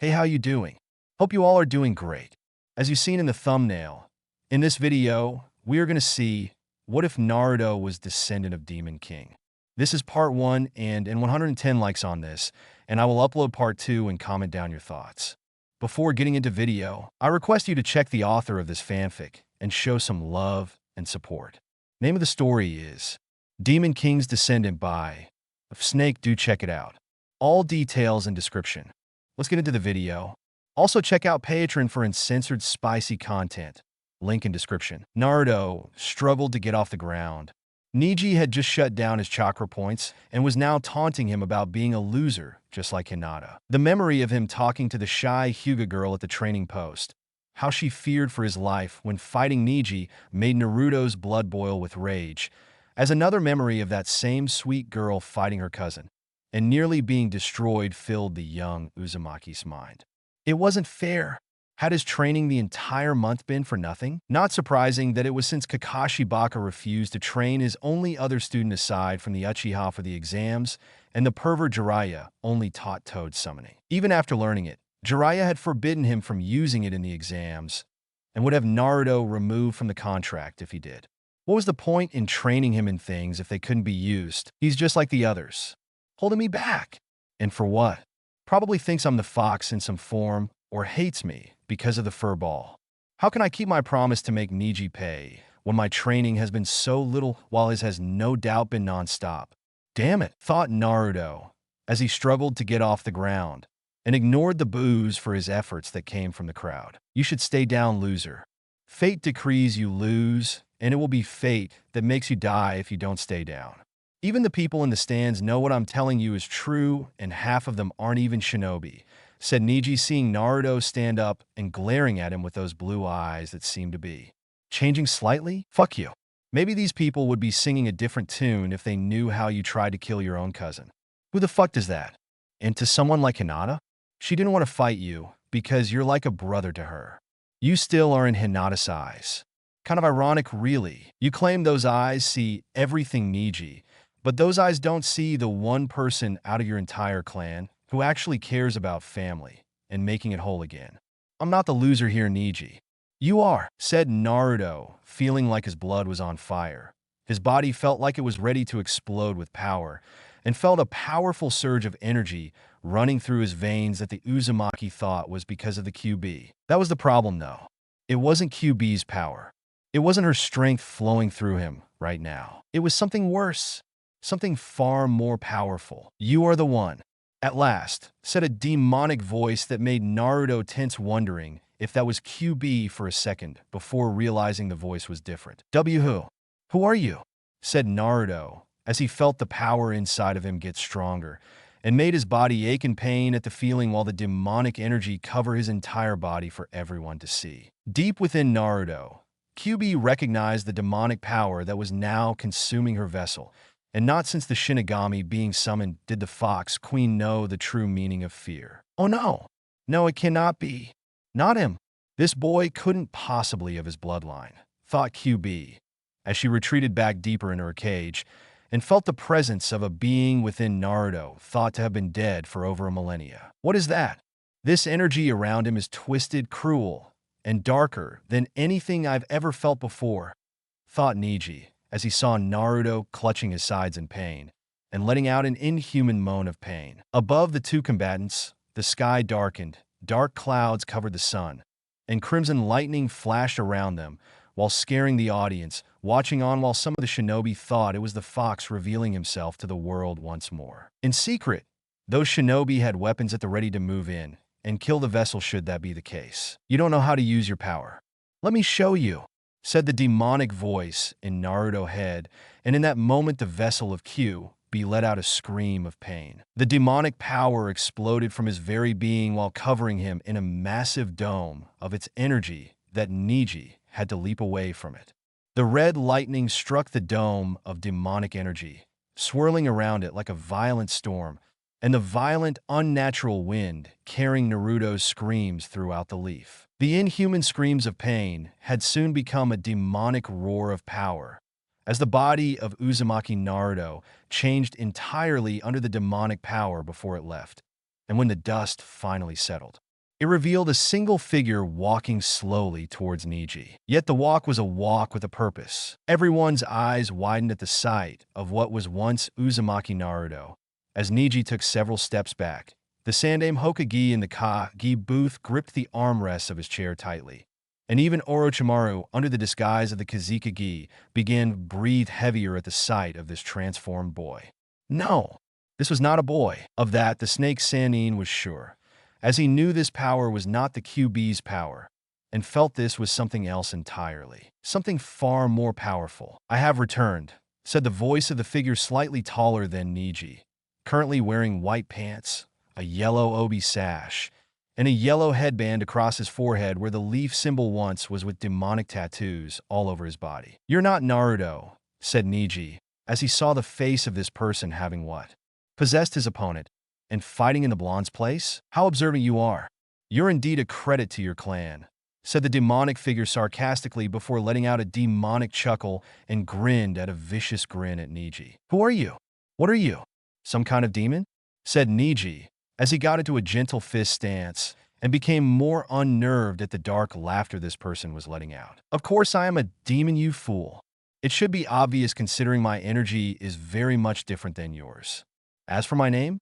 Hey, how you doing? Hope you all are doing great. As you've seen in the thumbnail, in this video, we are going to see what if Naruto was Descendant of Demon King. This is part 1 and 110 likes on this, and I will upload part 2 and comment down your thoughts. Before getting into video, I request you to check the author of this fanfic and show some love and support. Name of the story is Demon King's Descendant by Snake. Do check it out. All details in description. Let's get into the video. Also check out Patreon for uncensored spicy content. Link in description. Naruto struggled to get off the ground. Neji had just shut down his chakra points and was now taunting him about being a loser, just like Hinata. The memory of him talking to the shy Hyuga girl at the training post, how she feared for his life when fighting Neji, made Naruto's blood boil with rage, as another memory of that same sweet girl fighting her cousin and nearly being destroyed filled the young Uzumaki's mind. It wasn't fair. Had his training the entire month been for nothing? Not surprising that it was since Kakashi Baka refused to train his only other student aside from the Uchiha for the exams, and the pervert Jiraiya only taught Toad summoning. Even after learning it, Jiraiya had forbidden him from using it in the exams, and would have Naruto removed from the contract if he did. What was the point in training him in things if they couldn't be used? He's just like the others, holding me back. And for what? Probably thinks I'm the fox in some form, or hates me because of the fur ball. How can I keep my promise to make Neji pay when my training has been so little while his has no doubt been non-stop? Damn it, thought Naruto as he struggled to get off the ground and ignored the boos for his efforts that came from the crowd. You should stay down, loser. Fate decrees you lose, and it will be fate that makes you die if you don't stay down. Even the people in the stands know what I'm telling you is true, and half of them aren't even shinobi, said Neji, seeing Naruto stand up and glaring at him with those blue eyes that seemed to be changing slightly. Fuck you. Maybe these people would be singing a different tune if they knew how you tried to kill your own cousin. Who the fuck does that? And to someone like Hinata? She didn't want to fight you because you're like a brother to her. You still are in Hinata's eyes. Kind of ironic, really. You claim those eyes see everything, Neji, but those eyes don't see the one person out of your entire clan who actually cares about family and making it whole again. I'm not the loser here, Neji. You are, said Naruto, feeling like his blood was on fire. His body felt like it was ready to explode with power, and felt a powerful surge of energy running through his veins that the Uzumaki thought was because of the QB. That was the problem, though. It wasn't QB's power. It wasn't her strength flowing through him right now. It was something worse. Something far more powerful. You are the one. At last, said a demonic voice that made Naruto tense, wondering if that was QB for a second before realizing the voice was different. Who are you? Said Naruto as he felt the power inside of him get stronger and made his body ache in pain at the feeling while the demonic energy covered his entire body for everyone to see. Deep within Naruto, QB recognized the demonic power that was now consuming her vessel. And not since the Shinigami being summoned did the Fox Queen know the true meaning of fear. Oh no! No, it cannot be. Not him. This boy couldn't possibly have his bloodline, thought QB, as she retreated back deeper into her cage and felt the presence of a being within Naruto thought to have been dead for over a millennia. What is that? This energy around him is twisted, cruel, and darker than anything I've ever felt before, thought Neji, as he saw Naruto clutching his sides in pain and letting out an inhuman moan of pain. Above the two combatants, the sky darkened, dark clouds covered the sun, and crimson lightning flashed around them while scaring the audience, watching on while some of the shinobi thought it was the fox revealing himself to the world once more. In secret, those shinobi had weapons at the ready to move in and kill the vessel should that be the case. You don't know how to use your power. Let me show you, said the demonic voice in Naruto's head, and in that moment the vessel of QB let out a scream of pain. The demonic power exploded from his very being while covering him in a massive dome of its energy that Neji had to leap away from it. The red lightning struck the dome of demonic energy, swirling around it like a violent storm, and the violent, unnatural wind carrying Naruto's screams throughout the leaf. The inhuman screams of pain had soon become a demonic roar of power, as the body of Uzumaki Naruto changed entirely under the demonic power before it left, and when the dust finally settled. It revealed a single figure walking slowly towards Niji. Yet the walk was a walk with a purpose. Everyone's eyes widened at the sight of what was once Uzumaki Naruto. As Niji took several steps back, the Sandaime Hokage in the Kage booth gripped the armrests of his chair tightly. And even Orochimaru, under the disguise of the Kazekage, began to breathe heavier at the sight of this transformed boy. No, this was not a boy. Of that, the snake Sannin was sure, as he knew this power was not the QB's power, and felt this was something else entirely. Something far more powerful. "I have returned," said the voice of the figure slightly taller than Niji, currently wearing white pants, a yellow obi sash, and a yellow headband across his forehead where the leaf symbol once was with demonic tattoos all over his body. "You're not Naruto," said Niji, as he saw the face of this person having what? Possessed his opponent, and fighting in the blonde's place? "How observant you are. You're indeed a credit to your clan," said the demonic figure sarcastically before letting out a demonic chuckle and grinned at a vicious grin at Niji. "Who are you? What are you? Some kind of demon?" said Niji, as he got into a gentle fist stance and became more unnerved at the dark laughter this person was letting out. "Of course I am a demon, you fool. It should be obvious considering my energy is very much different than yours. As for my name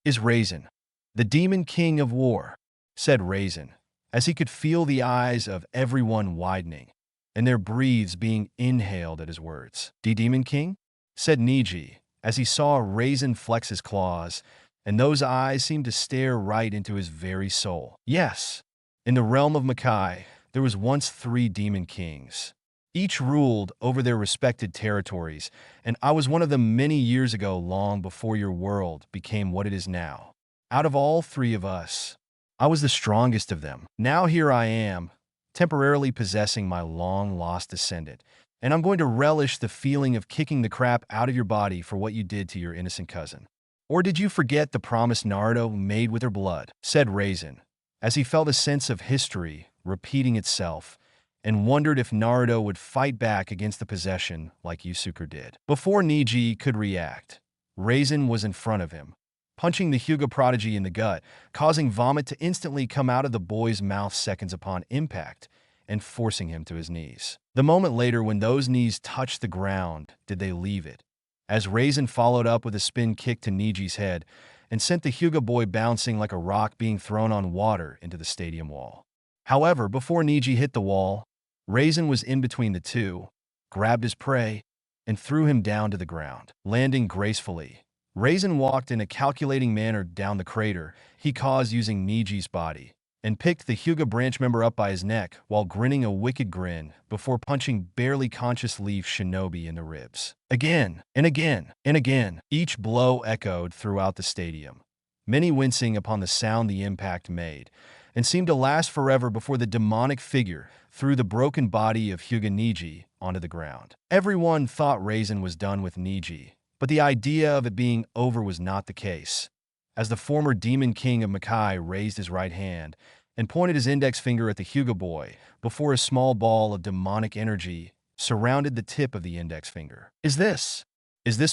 is Raisin, the Demon King of War," said Raisin, as he could feel the eyes of everyone widening and their breaths being inhaled at his words. "The Demon King?" said Niji, as he saw Raisin flex his claws, and those eyes seemed to stare right into his very soul. "Yes, in the realm of Makai, there was once 3 demon kings. Each ruled over their respected territories, and I was one of them many years ago, long before your world became what it is now. Out of all 3 of us, I was the strongest of them. Now here I am, temporarily possessing my long-lost descendant, and I'm going to relish the feeling of kicking the crap out of your body for what you did to your innocent cousin. Or did you forget the promise Naruto made with her blood?" said Raisin, as he felt a sense of history repeating itself, and wondered if Naruto would fight back against the possession like Yusuke did. Before Niji could react, Raisin was in front of him, punching the Hyuga prodigy in the gut, causing vomit to instantly come out of the boy's mouth seconds upon impact, and forcing him to his knees. The moment later, when those knees touched the ground, did they leave it, as Raisin followed up with a spin kick to Niji's head and sent the Hyuga boy bouncing like a rock being thrown on water into the stadium wall. However, before Niji hit the wall, Raisin was in between the two, grabbed his prey, and threw him down to the ground. Landing gracefully, Raisin walked in a calculating manner down the crater he caused using Niji's body, and picked the Hyuga branch member up by his neck while grinning a wicked grin before punching barely conscious Leaf Shinobi in the ribs. Again, and again, and again, each blow echoed throughout the stadium, many wincing upon the sound the impact made, and seemed to last forever before the demonic figure threw the broken body of Hyuga Niji onto the ground. Everyone thought Raisin was done with Niji, but the idea of it being over was not the case, as the former Demon King of Makai raised his right hand and pointed his index finger at the Hyuga boy before a small ball of demonic energy surrounded the tip of the index finger. Is this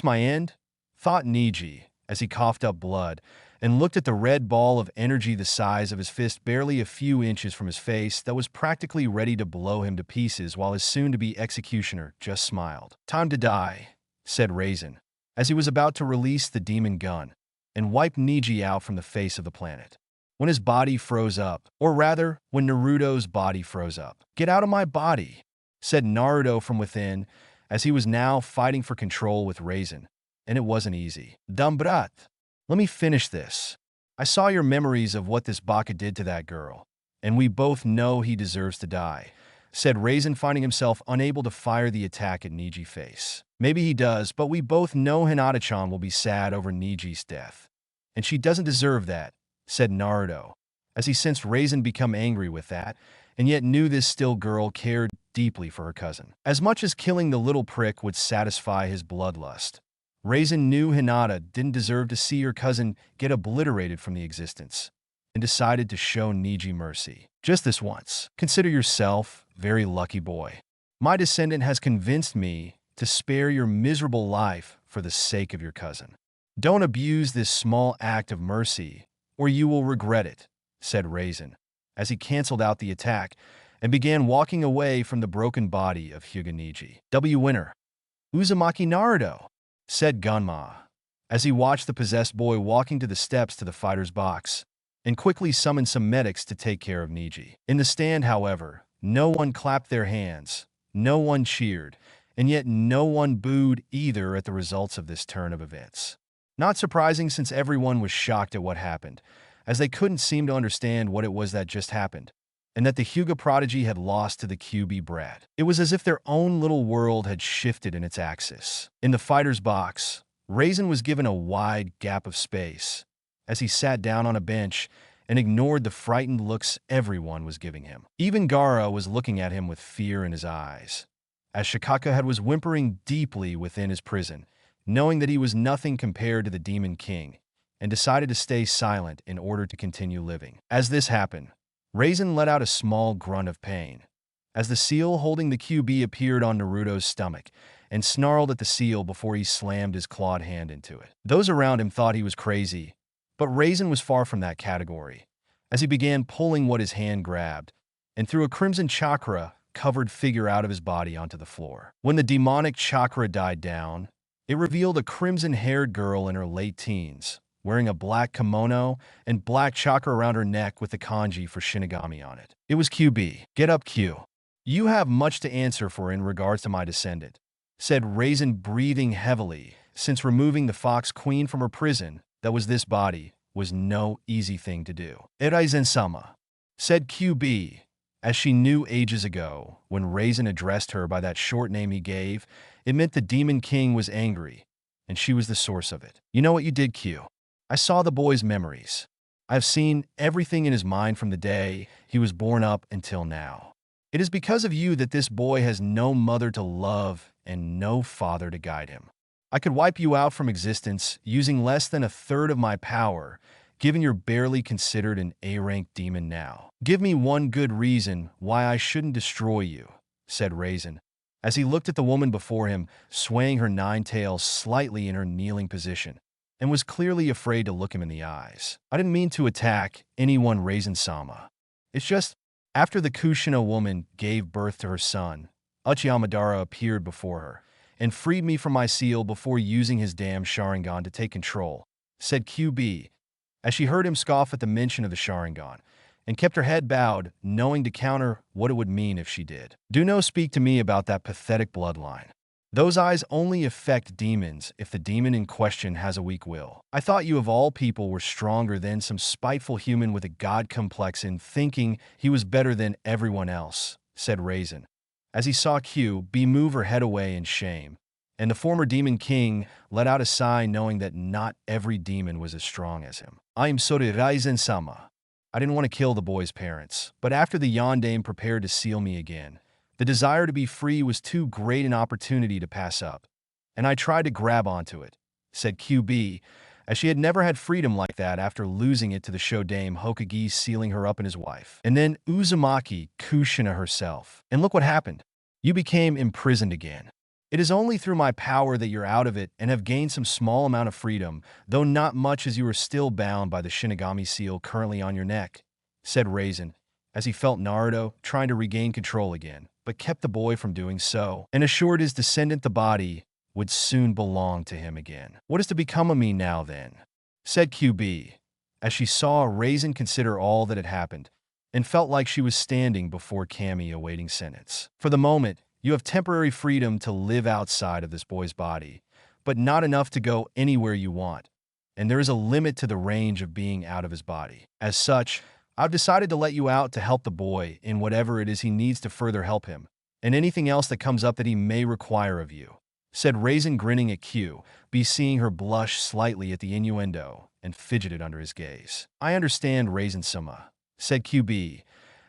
my end?" thought Niji, as he coughed up blood and looked at the red ball of energy the size of his fist barely a few inches from his face that was practically ready to blow him to pieces, while his soon-to-be executioner just smiled. "Time to die," said Raisin, as he was about to release the demon gun and wipe Niji out from the face of the planet, when his body froze up, or rather, when Naruto's body froze up. "Get out of my body," said Naruto from within, as he was now fighting for control with Raisin, and it wasn't easy. "Dumb brat. Let me finish this. I saw your memories of what this baka did to that girl, and we both know he deserves to die," said Raisin, finding himself unable to fire the attack at Niji's face. "Maybe he does, but we both know Hinata-chan will be sad over Niji's death, and she doesn't deserve that," said Naruto, as he sensed Raisin become angry with that, and yet knew this still girl cared deeply for her cousin. As much as killing the little prick would satisfy his bloodlust, Raisin knew Hinata didn't deserve to see her cousin get obliterated from the existence, and decided to show Niji mercy. "Just this once. Consider yourself very lucky boy. My descendant has convinced me to spare your miserable life for the sake of your cousin. Don't abuse this small act of mercy, or you will regret it," said Raisin, as he canceled out the attack and began walking away from the broken body of Hyuga Neji. Winner. Uzumaki Naruto, said Gunma, as he watched the possessed boy walking to the steps to the fighter's box and quickly summoned some medics to take care of Neji. In the stand, however, no one clapped their hands, no one cheered, and yet no one booed either at the results of this turn of events. Not surprising, since everyone was shocked at what happened, as they couldn't seem to understand what it was that just happened, and that the Hyuga prodigy had lost to the QB brat. It was as if their own little world had shifted in its axis. In the fighter's box, Raisin was given a wide gap of space, as he sat down on a bench and ignored the frightened looks everyone was giving him. Even Gaara was looking at him with fear in his eyes, as Shikaka was whimpering deeply within his prison, knowing that he was nothing compared to the Demon King, and decided to stay silent in order to continue living. As this happened, Raisin let out a small grunt of pain, as the seal holding the QB appeared on Naruto's stomach, and snarled at the seal before he slammed his clawed hand into it. Those around him thought he was crazy, but Raisin was far from that category, as he began pulling what his hand grabbed, and threw a crimson chakra-covered figure out of his body onto the floor. When the demonic chakra died down, it revealed a crimson-haired girl in her late teens, wearing a black kimono and black chakra around her neck with the kanji for Shinigami on it. It was QB. Get up, Q. You have much to answer for in regards to my descendant, said Raisin, breathing heavily, since removing the Fox Queen from her prison, that was this body, was no easy thing to do. Raisin-sama, said QB, as she knew ages ago, when Raisin addressed her by that short name he gave, it meant the Demon King was angry, and she was the source of it. You know what you did, Q? I saw the boy's memories. I've seen everything in his mind from the day he was born up until now. It is because of you that this boy has no mother to love and no father to guide him. I could wipe you out from existence using less than a third of my power, given you're barely considered an A-rank demon now. Give me one good reason why I shouldn't destroy you, said Raisin, as he looked at the woman before him, swaying her nine tails slightly in her kneeling position, and was clearly afraid to look him in the eyes. I didn't mean to attack anyone, Raisin-sama. It's just, after the Kushina woman gave birth to her son, Uchihamadara appeared before her, and freed me from my seal before using his damn Sharingan to take control, said QB, as she heard him scoff at the mention of the Sharingan, and kept her head bowed, knowing to counter what it would mean if she did. Do no speak to me about that pathetic bloodline. Those eyes only affect demons if the demon in question has a weak will. I thought you of all people were stronger than some spiteful human with a god complex in thinking he was better than everyone else, said Raisin, as he saw QB move her head away in shame, and the former Demon King let out a sigh, knowing that not every demon was as strong as him. I am sorry, Raisin-sama. I didn't want to kill the boy's parents, but after the Yondaime prepared to seal me again, the desire to be free was too great an opportunity to pass up, and I tried to grab onto it, said QB, as she had never had freedom like that after losing it to the Shodame Hokage sealing her up and his wife. And then Uzumaki Kushina herself. And look what happened. You became imprisoned again. It is only through my power that you're out of it and have gained some small amount of freedom, though not much, as you are still bound by the Shinigami seal currently on your neck, said Raisin, as he felt Naruto trying to regain control again, but kept the boy from doing so, and assured his descendant the body would soon belong to him again. What is to become of me now, then? Said QB, as she saw Raisin consider all that had happened, and felt like she was standing before Kami awaiting sentence. For the moment, you have temporary freedom to live outside of this boy's body, but not enough to go anywhere you want, and there is a limit to the range of being out of his body. As such, I've decided to let you out to help the boy in whatever it is he needs to further help him, and anything else that comes up that he may require of you, said Raisin, grinning at QB, seeing her blush slightly at the innuendo, and fidgeted under his gaze. I understand, Raisin-sama, said QB,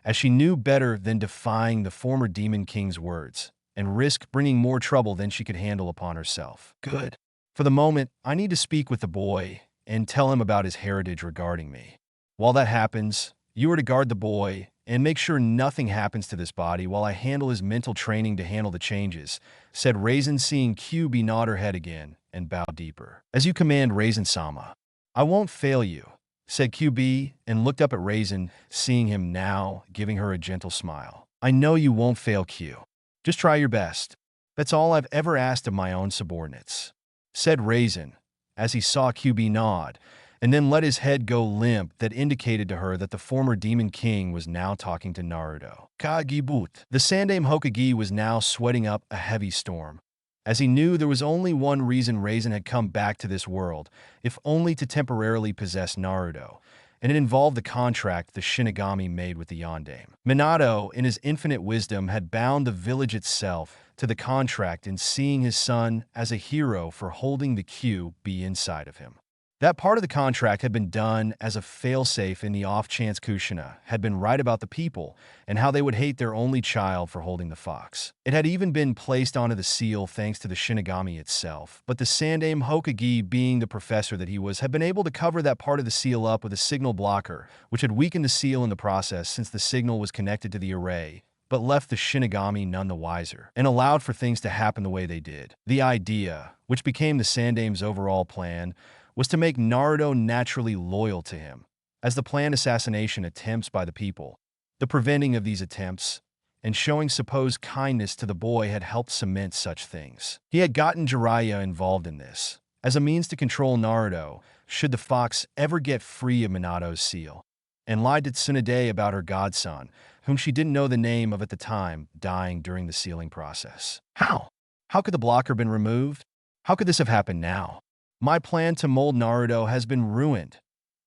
as she knew better than defying the former Demon King's words, and risk bringing more trouble than she could handle upon herself. Good. For the moment, I need to speak with the boy and tell him about his heritage regarding me. While that happens, you are to guard the boy and make sure nothing happens to this body while I handle his mental training to handle the changes, said Raisin, seeing QB nod her head again and bow deeper. As you command, Raisin-sama. I won't fail you, said QB, and looked up at Raisin, seeing him now, giving her a gentle smile. I know you won't fail, Q. Just try your best. That's all I've ever asked of my own subordinates, said Raisin, as he saw QB nod, and then let his head go limp that indicated to her that the former Demon King was now talking to Naruto. Kagibut. The Sandaime Hokage was now sweating up a heavy storm, as he knew there was only one reason Raisin had come back to this world, if only to temporarily possess Naruto, and it involved the contract the Shinigami made with the Yondaime. Minato, in his infinite wisdom, had bound the village itself to the contract in seeing his son as a hero for holding the QB inside of him. That part of the contract had been done as a failsafe in the off-chance Kushina had been right about the people and how they would hate their only child for holding the fox. It had even been placed onto the seal thanks to the Shinigami itself, but the Sandaime Hokage, being the professor that he was, had been able to cover that part of the seal up with a signal blocker, which had weakened the seal in the process since the signal was connected to the array, but left the Shinigami none the wiser, and allowed for things to happen the way they did. The idea, which became the Sandaime's overall plan, was to make Naruto naturally loyal to him, as the planned assassination attempts by the people, the preventing of these attempts, and showing supposed kindness to the boy had helped cement such things. He had gotten Jiraiya involved in this, as a means to control Naruto should the fox ever get free of Minato's seal, and lied to Tsunade about her godson, whom she didn't know the name of at the time, dying during the sealing process. How? How could the blocker been removed? How could this have happened now? My plan to mold Naruto has been ruined,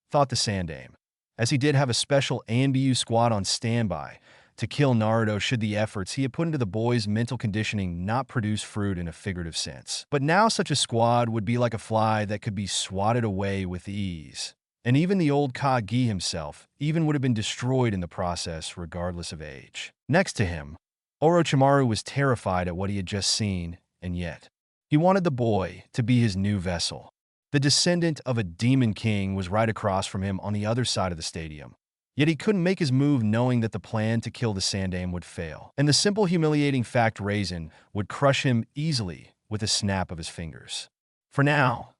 thought the Sandaime, as he did have a special ANBU squad on standby to kill Naruto should the efforts he had put into the boy's mental conditioning not produce fruit in a figurative sense. But now such a squad would be like a fly that could be swatted away with ease. And even the old Kage himself even would have been destroyed in the process regardless of age. Next to him, Orochimaru was terrified at what he had just seen, and yet he wanted the boy to be his new vessel. The descendant of a demon king was right across from him on the other side of the stadium. Yet he couldn't make his move knowing that the plan to kill the Sandaime would fail, and the simple humiliating fact Raisin would crush him easily with a snap of his fingers. For now,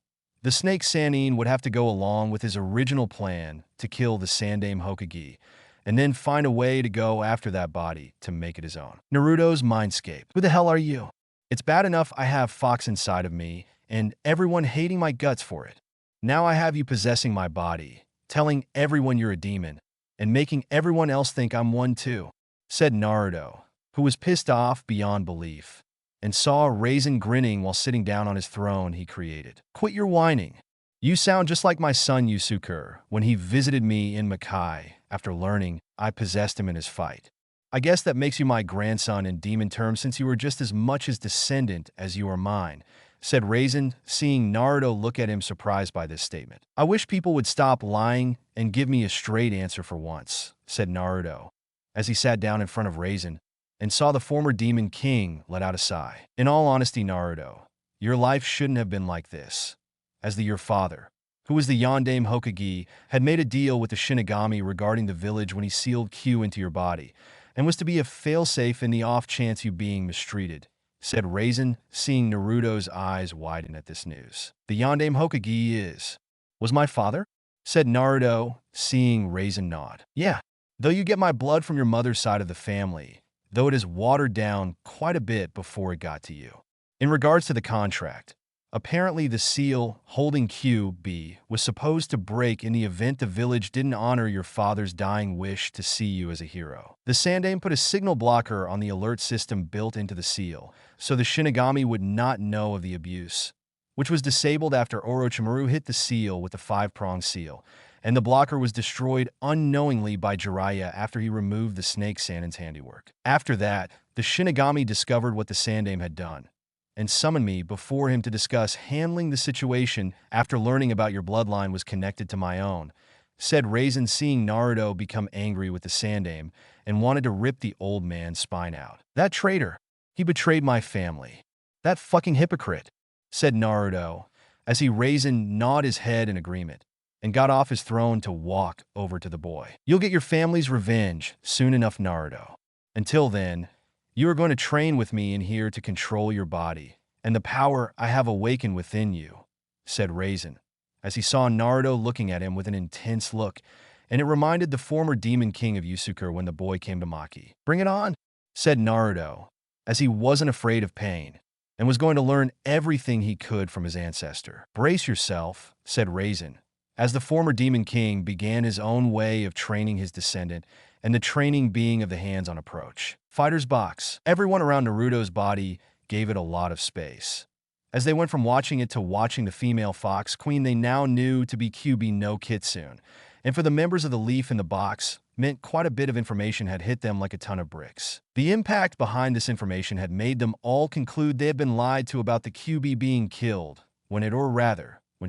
the Snake Sannin would have to go along with his original plan to kill the Sandaime Hokage, and then find a way to go after that body to make it his own. Naruto's Mindscape. Who the hell are you? It's bad enough I have Fox inside of me, and everyone hating my guts for it. Now I have you possessing my body, telling everyone you're a demon, and making everyone else think I'm one too, said Naruto, who was pissed off beyond belief, and saw Raisin grinning while sitting down on his throne he created. Quit your whining. You sound just like my son Yusuke when he visited me in Makai after learning I possessed him in his fight. I guess that makes you my grandson in demon terms since you are just as much his descendant as you are mine, said Raisin, seeing Naruto look at him surprised by this statement. I wish people would stop lying and give me a straight answer for once, said Naruto, as he sat down in front of Raisin and saw the former Demon King let out a sigh. In all honesty, Naruto, your life shouldn't have been like this, as your father, who was the Yondaime Hokage, had made a deal with the Shinigami regarding the village when he sealed Q into your body, and was to be a failsafe in the off chance you being mistreated, said Raisin, seeing Naruto's eyes widen at this news. The Yondaime Hokage was my father? Said Naruto, seeing Raisin nod. Yeah, though you get my blood from your mother's side of the family, though it is watered down quite a bit before it got to you. In regards to the contract, apparently the seal holding QB was supposed to break in the event the village didn't honor your father's dying wish to see you as a hero. The Sandaime put a signal blocker on the alert system built into the seal, so the Shinigami would not know of the abuse, which was disabled after Orochimaru hit the seal with the 5-pronged seal, and the blocker was destroyed unknowingly by Jiraiya after he removed the Snake Sannin's handiwork. After that, the Shinigami discovered what the Sandaime had done, and summoned me before him to discuss handling the situation after learning about your bloodline was connected to my own, said Raisin, seeing Naruto become angry with the Sandaime and wanted to rip the old man's spine out. That traitor, he betrayed my family. That fucking hypocrite, said Naruto, as he Raisin gnawed his head in agreement and got off his throne to walk over to the boy. You'll get your family's revenge soon enough, Naruto. Until then, you are going to train with me in here to control your body and the power I have awakened within you, said Raisin, as he saw Naruto looking at him with an intense look, and it reminded the former demon king of Yusuke when the boy came to Maki. "Bring it on," said Naruto, as he wasn't afraid of pain and was going to learn everything he could from his ancestor. "Brace yourself," said Raisin, as the former demon king began his own way of training his descendant, and the training being of the hands-on approach. Fighter's box. Everyone around Naruto's body gave it a lot of space. As they went from watching it to watching the female fox queen they now knew to be Kyuubi no Kitsune, and for the members of the leaf in the box, meant quite a bit of information had hit them like a ton of bricks. The impact behind this information had made them all conclude they had been lied to about the Kyuubi being killed when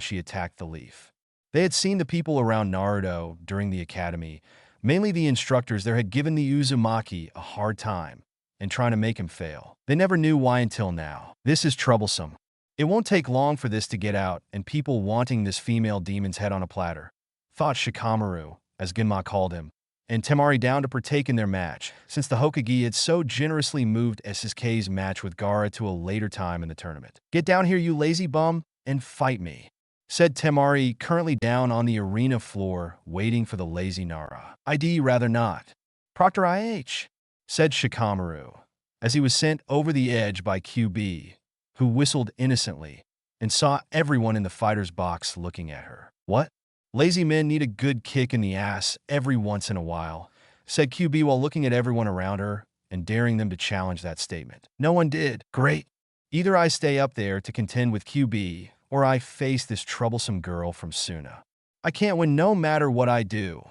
she attacked the leaf. They had seen the people around Naruto during the academy, mainly the instructors there, had given the Uzumaki a hard time and trying to make him fail. They never knew why until now. This is troublesome. It won't take long for this to get out and people wanting this female demon's head on a platter, thought Shikamaru, as Genma called him, and Temari down to partake in their match, since the Hokage had so generously moved SSK's match with Gaara to a later time in the tournament. "Get down here, you lazy bum, and fight me," said Temari, currently down on the arena floor, waiting for the lazy Nara. "I'd rather not. Proctor IH," said Shikamaru, as he was sent over the edge by QB, who whistled innocently and saw everyone in the fighter's box looking at her. "What? Lazy men need a good kick in the ass every once in a while," said QB while looking at everyone around her and daring them to challenge that statement. No one did. "Great. Either I stay up there to contend with QB, or I face this troublesome girl from Suna. I can't win no matter what I do,"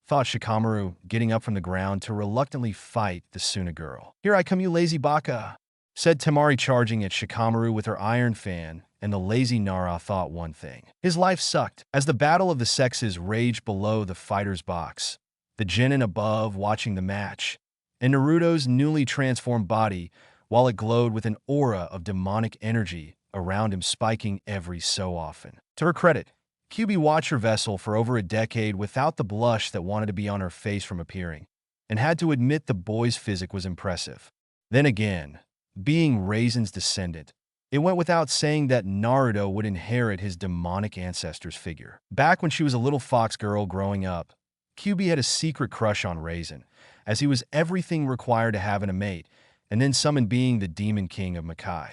thought Shikamaru, getting up from the ground to reluctantly fight the Suna girl. "Here I come, you lazy baka," said Temari, charging at Shikamaru with her iron fan, and the lazy Nara thought one thing. His life sucked. As the battle of the sexes raged below the fighter's box, the genin above watching the match, and Naruto's newly transformed body, while it glowed with an aura of demonic energy around him, spiking every so often. To her credit, QB watched her vessel for over a decade without the blush that wanted to be on her face from appearing, and had to admit the boy's physique was impressive. Then again, being Raisin's descendant, it went without saying that Naruto would inherit his demonic ancestor's figure. Back when she was a little fox girl growing up, QB had a secret crush on Raisin, as he was everything required to have in a mate, and then some in being the demon king of Makai.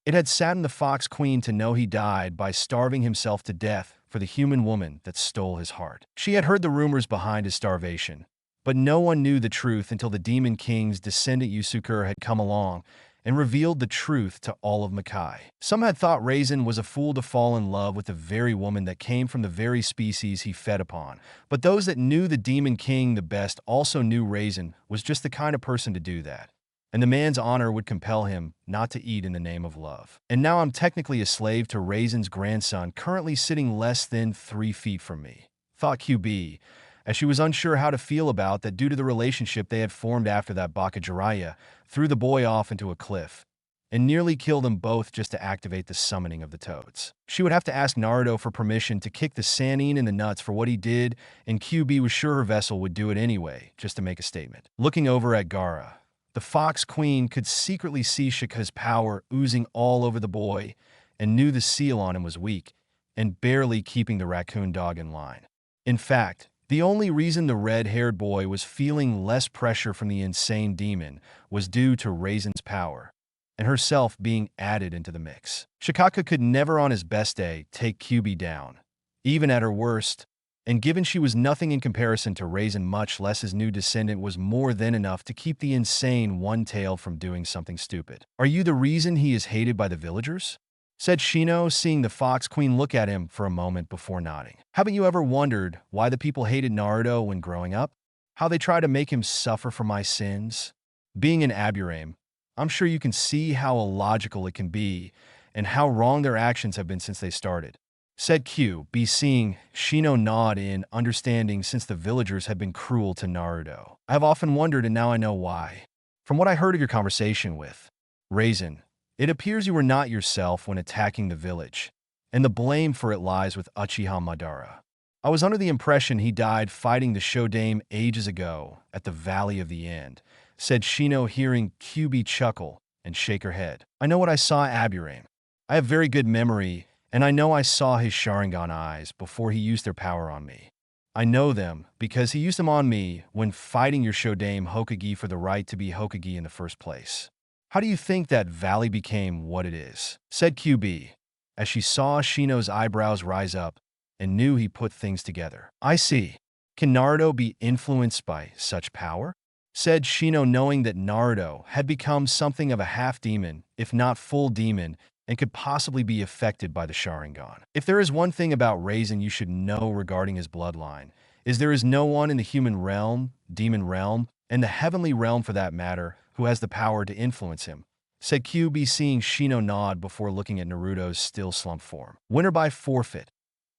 It had saddened the fox queen to know he died by starving himself to death for the human woman that stole his heart. She had heard the rumors behind his starvation, but no one knew the truth until the demon king's descendant Yusuke had come along and revealed the truth to all of Makai. Some had thought Raisin was a fool to fall in love with the very woman that came from the very species he fed upon, but those that knew the demon king the best also knew Raisin was just the kind of person to do that, and the man's honor would compel him not to eat in the name of love. And now I'm technically a slave to Raisin's grandson, currently sitting less than 3 feet from me, thought QB, as she was unsure how to feel about that due to the relationship they had formed after that Baka Jiraiya threw the boy off into a cliff and nearly killed them both just to activate the summoning of the toads. She would have to ask Naruto for permission to kick the Sannin in the nuts for what he did, and QB was sure her vessel would do it anyway, just to make a statement. Looking over at Gaara, the Fox Queen could secretly see Shika's power oozing all over the boy and knew the seal on him was weak and barely keeping the raccoon dog in line. In fact, the only reason the red-haired boy was feeling less pressure from the insane demon was due to Raisin's power, and herself being added into the mix. Shikaka could never on his best day take QB down, even at her worst, and given she was nothing in comparison to Raisin, much less his new descendant, was more than enough to keep the insane one-tail from doing something stupid. "Are you the reason he is hated by the villagers?" said Shino, seeing the Fox Queen look at him for a moment before nodding. "Haven't you ever wondered why the people hated Naruto when growing up? How they try to make him suffer for my sins? Being an Aburame, I'm sure you can see how illogical it can be and how wrong their actions have been since they started," said QB, seeing Shino nod in understanding since the villagers had been cruel to Naruto. "I have often wondered, and now I know why. From what I heard of your conversation with Raisin, it appears you were not yourself when attacking the village, and the blame for it lies with Uchiha Madara. I was under the impression he died fighting the Shodame ages ago at the Valley of the End," said Shino, hearing QB chuckle and shake her head. "I know what I saw, Aburame. I have very good memory, And I know I saw his Sharingan eyes before he used their power on me. I know them because he used them on me when fighting your Shodame Hokage for the right to be Hokage in the first place. How do you think that valley became what it is? Said QB, as she saw Shino's eyebrows rise up and knew he put things together. I see. Can Naruto be influenced by such power? Said Shino, knowing that Naruto had become something of a half-demon, if not full demon, and could possibly be affected by the Sharingan. If there is one thing about Raisin you should know regarding his bloodline, is there is no one in the human realm, demon realm, and the heavenly realm for that matter, who has the power to influence him, said QB, seeing Shino nod before looking at Naruto's still slump form. Winner by forfeit.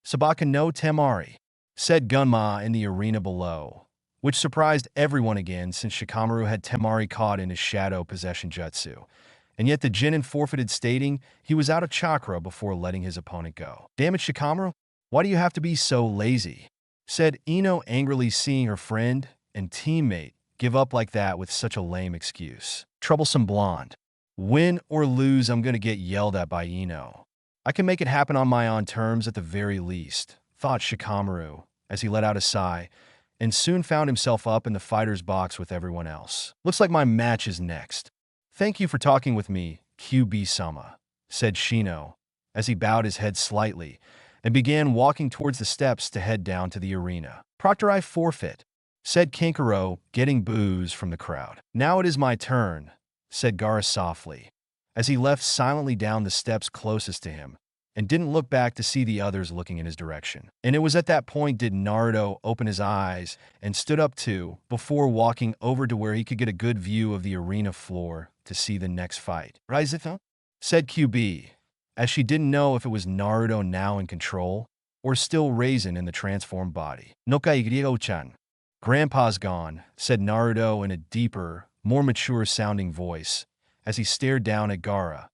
Sabaka no Temari, said Gunma in the arena below, which surprised everyone again since Shikamaru had Temari caught in his shadow possession jutsu. And yet the Jinin forfeited, stating he was out of chakra before letting his opponent go. Damn it, Shikamaru, why do you have to be so lazy? Said Ino angrily, seeing her friend and teammate give up like that with such a lame excuse. Troublesome blonde. Win or lose, I'm gonna get yelled at by Ino. I can make it happen on my own terms at the very least, thought Shikamaru as he let out a sigh, and soon found himself up in the fighter's box with everyone else. Looks like my match is next. Thank you for talking with me, QB-sama, said Shino, as he bowed his head slightly and began walking towards the steps to head down to the arena. Proctor, I forfeit, said Kinkaro, getting boos from the crowd. Now it is my turn, said Gaara softly, as he left silently down the steps closest to him and didn't look back to see the others looking in his direction. And it was at that point did Naruto open his eyes and stood up too, before walking over to where he could get a good view of the arena floor to see the next fight. Raizitha? Said QB, as she didn't know if it was Naruto now in control or still Raisin in the transformed body. Nokai Ryo-chan. Grandpa's gone, said Naruto in a deeper, more mature-sounding voice as he stared down at Gaara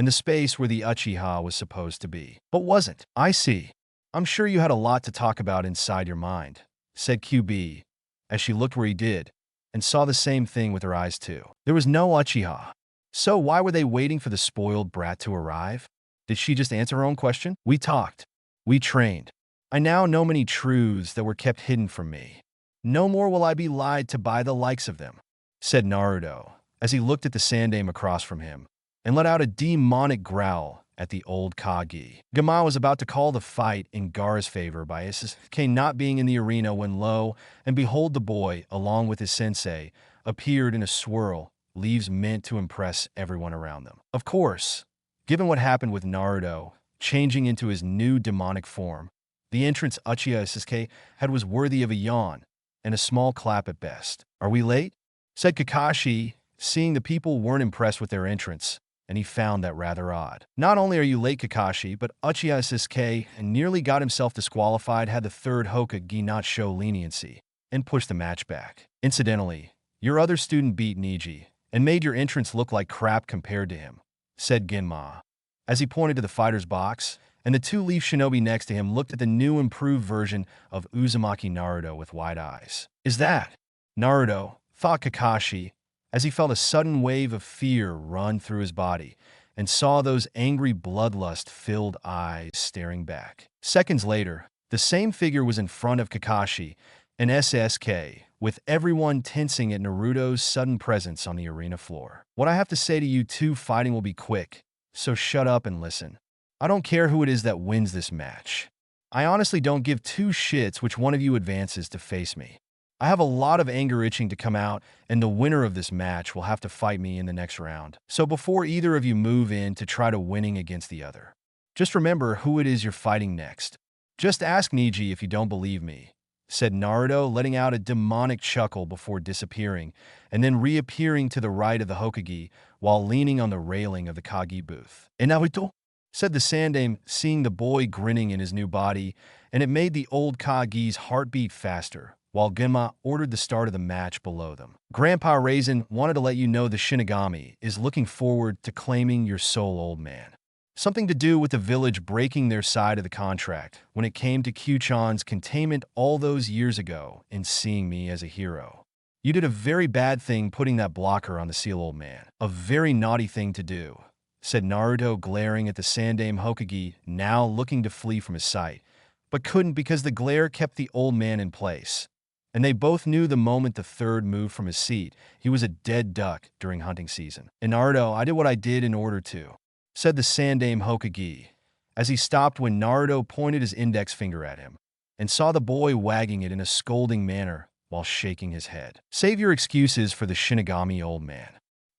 and the space where the Uchiha was supposed to be. But wasn't. I see. I'm sure you had a lot to talk about inside your mind, said QB, as she looked where he did and saw the same thing with her eyes too. There was no Uchiha. So why were they waiting for the spoiled brat to arrive? Did she just answer her own question? We talked. We trained. I now know many truths that were kept hidden from me. No more will I be lied to by the likes of them, said Naruto, as he looked at the Sandaime across from him and let out a demonic growl at the old Kage. Gama was about to call the fight in Gaara's favor by Sasuke not being in the arena when lo and behold the boy, along with his sensei, appeared in a swirl, leaves meant to impress everyone around them. Of course, given what happened with Naruto changing into his new demonic form, the entrance Uchiha Sasuke had was worthy of a yawn and a small clap at best. Are we late? Said Kakashi, seeing the people weren't impressed with their entrance, and he found that rather odd. Not only are you late, Kakashi, but Uchiha Sasuke nearly got himself disqualified had the third Hokage not show leniency and push the match back. Incidentally, your other student beat Neji and made your entrance look like crap compared to him, said Ginma, as he pointed to the fighter's box, and the two-leaf shinobi next to him looked at the new improved version of Uzumaki Naruto with wide eyes. Is that Naruto? Thought Kakashi, as he felt a sudden wave of fear run through his body and saw those angry bloodlust-filled eyes staring back. Seconds later, the same figure was in front of Kakashi and SSK, with everyone tensing at Naruto's sudden presence on the arena floor. What I have to say to you two fighting will be quick, so shut up and listen. I don't care who it is that wins this match. I honestly don't give two shits which one of you advances to face me. I have a lot of anger itching to come out, and the winner of this match will have to fight me in the next round. So before either of you move in to try to winning against the other, just remember who it is you're fighting next. Just ask Neji if you don't believe me, said Naruto, letting out a demonic chuckle before disappearing and then reappearing to the right of the Hokage while leaning on the railing of the Kage booth. Naruto? Said the Sandaime, seeing the boy grinning in his new body, and it made the old Kage's heartbeat faster, while Genma ordered the start of the match below them. Grandpa Raisin wanted to let you know the Shinigami is looking forward to claiming your soul, old man. Something to do with the village breaking their side of the contract when it came to Q-chan's containment all those years ago and seeing me as a hero. You did a very bad thing putting that blocker on the seal, old man. A very naughty thing to do, said Naruto, glaring at the Sandaime Hokage, now looking to flee from his sight, but couldn't because the glare kept the old man in place. And they both knew the moment the third moved from his seat, he was a dead duck during hunting season. And Naruto, I did what I did in order to, said the Sandaime Hokage, as he stopped when Naruto pointed his index finger at him, and saw the boy wagging it in a scolding manner while shaking his head. Save your excuses for the Shinigami, old man.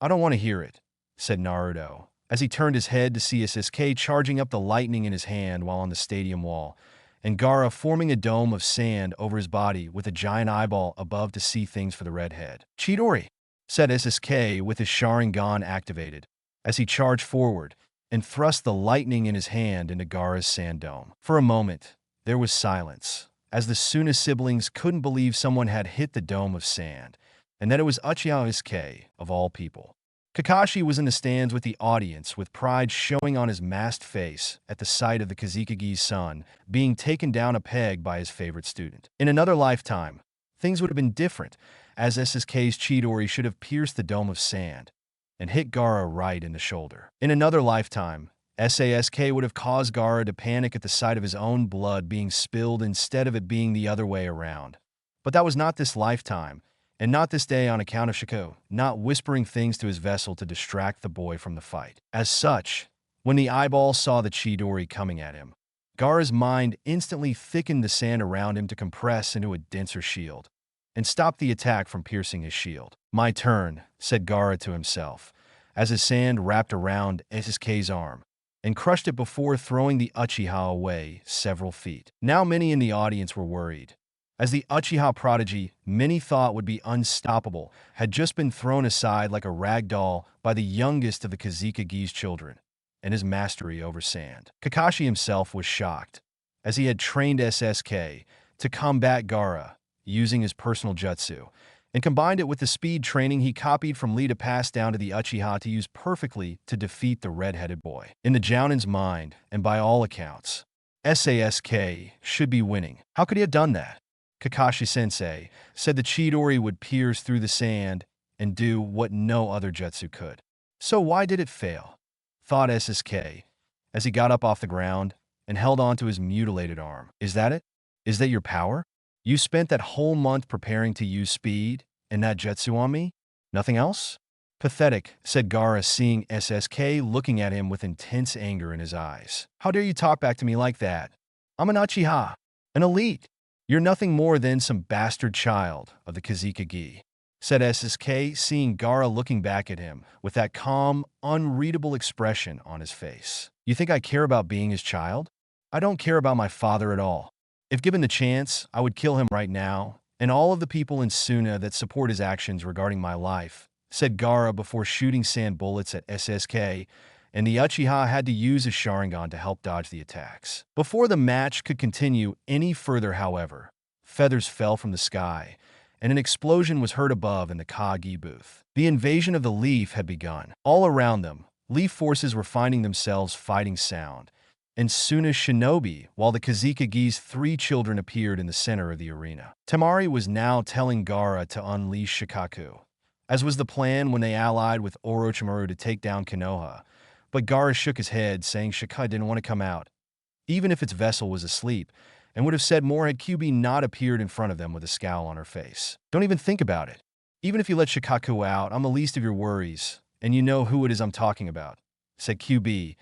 I don't want to hear it, said Naruto, as he turned his head to see SSK charging up the lightning in his hand while on the stadium wall, and Gaara forming a dome of sand over his body with a giant eyeball above to see things for the redhead. Chidori, said SSK with his Sharingan activated, as he charged forward and thrust the lightning in his hand into Gaara's sand dome. For a moment, there was silence, as the Suna siblings couldn't believe someone had hit the dome of sand, and that it was Uchiha Isuke, of all people. Kakashi was in the stands with the audience, with pride showing on his masked face at the sight of the Kazekage's son being taken down a peg by his favorite student. In another lifetime, things would have been different, as SSK's Chidori should have pierced the dome of sand and hit Gaara right in the shoulder. In another lifetime, SASK would have caused Gaara to panic at the sight of his own blood being spilled instead of it being the other way around. But that was not this lifetime, and not this day on account of Shiko not whispering things to his vessel to distract the boy from the fight. As such, when the eyeball saw the Chidori coming at him, Gaara's mind instantly thickened the sand around him to compress into a denser shield, and stop the attack from piercing his shield. My turn, said Gaara to himself, as his sand wrapped around SSK's arm, and crushed it before throwing the Uchiha away several feet. Now many in the audience were worried, as the Uchiha prodigy many thought would be unstoppable had just been thrown aside like a rag doll by the youngest of the Kazekage's children, and his mastery over sand. Kakashi himself was shocked, as he had trained SSK to combat Gaara using his personal jutsu, and combined it with the speed training he copied from Lee to pass down to the Uchiha to use perfectly to defeat the red-headed boy. In the Jounin's mind, and by all accounts, SASK should be winning. How could he have done that? Kakashi-sensei said the Chidori would pierce through the sand and do what no other jutsu could. So why did it fail? Thought SSK, as he got up off the ground and held onto his mutilated arm. Is that it? Is that your power? You spent that whole month preparing to use speed and that jutsu on me? Nothing else? Pathetic, said Gaara, seeing SSK looking at him with intense anger in his eyes. How dare you talk back to me like that? I'm an Uchiha, an elite. You're nothing more than some bastard child of the Kazekage, said SSK, seeing Gaara looking back at him with that calm, unreadable expression on his face. You think I care about being his child? I don't care about my father at all. If given the chance, I would kill him right now, and all of the people in Suna that support his actions regarding my life, said Gaara before shooting sand bullets at SSK, and the Uchiha had to use his Sharingan to help dodge the attacks. Before the match could continue any further, however, feathers fell from the sky, and an explosion was heard above in the Kage booth. The invasion of the Leaf had begun. All around them, Leaf forces were finding themselves fighting sound, and Suna's shinobi, while the Kazekage's 3 children appeared in the center of the arena. Temari was now telling Gaara to unleash Shikaku, as was the plan when they allied with Orochimaru to take down Konoha, but Gaara shook his head, saying Shikaku didn't want to come out, even if its vessel was asleep, and would have said more had QB not appeared in front of them with a scowl on her face. Don't even think about it. Even if you let Shikaku out, I'm the least of your worries, and you know who it is I'm talking about, said QB,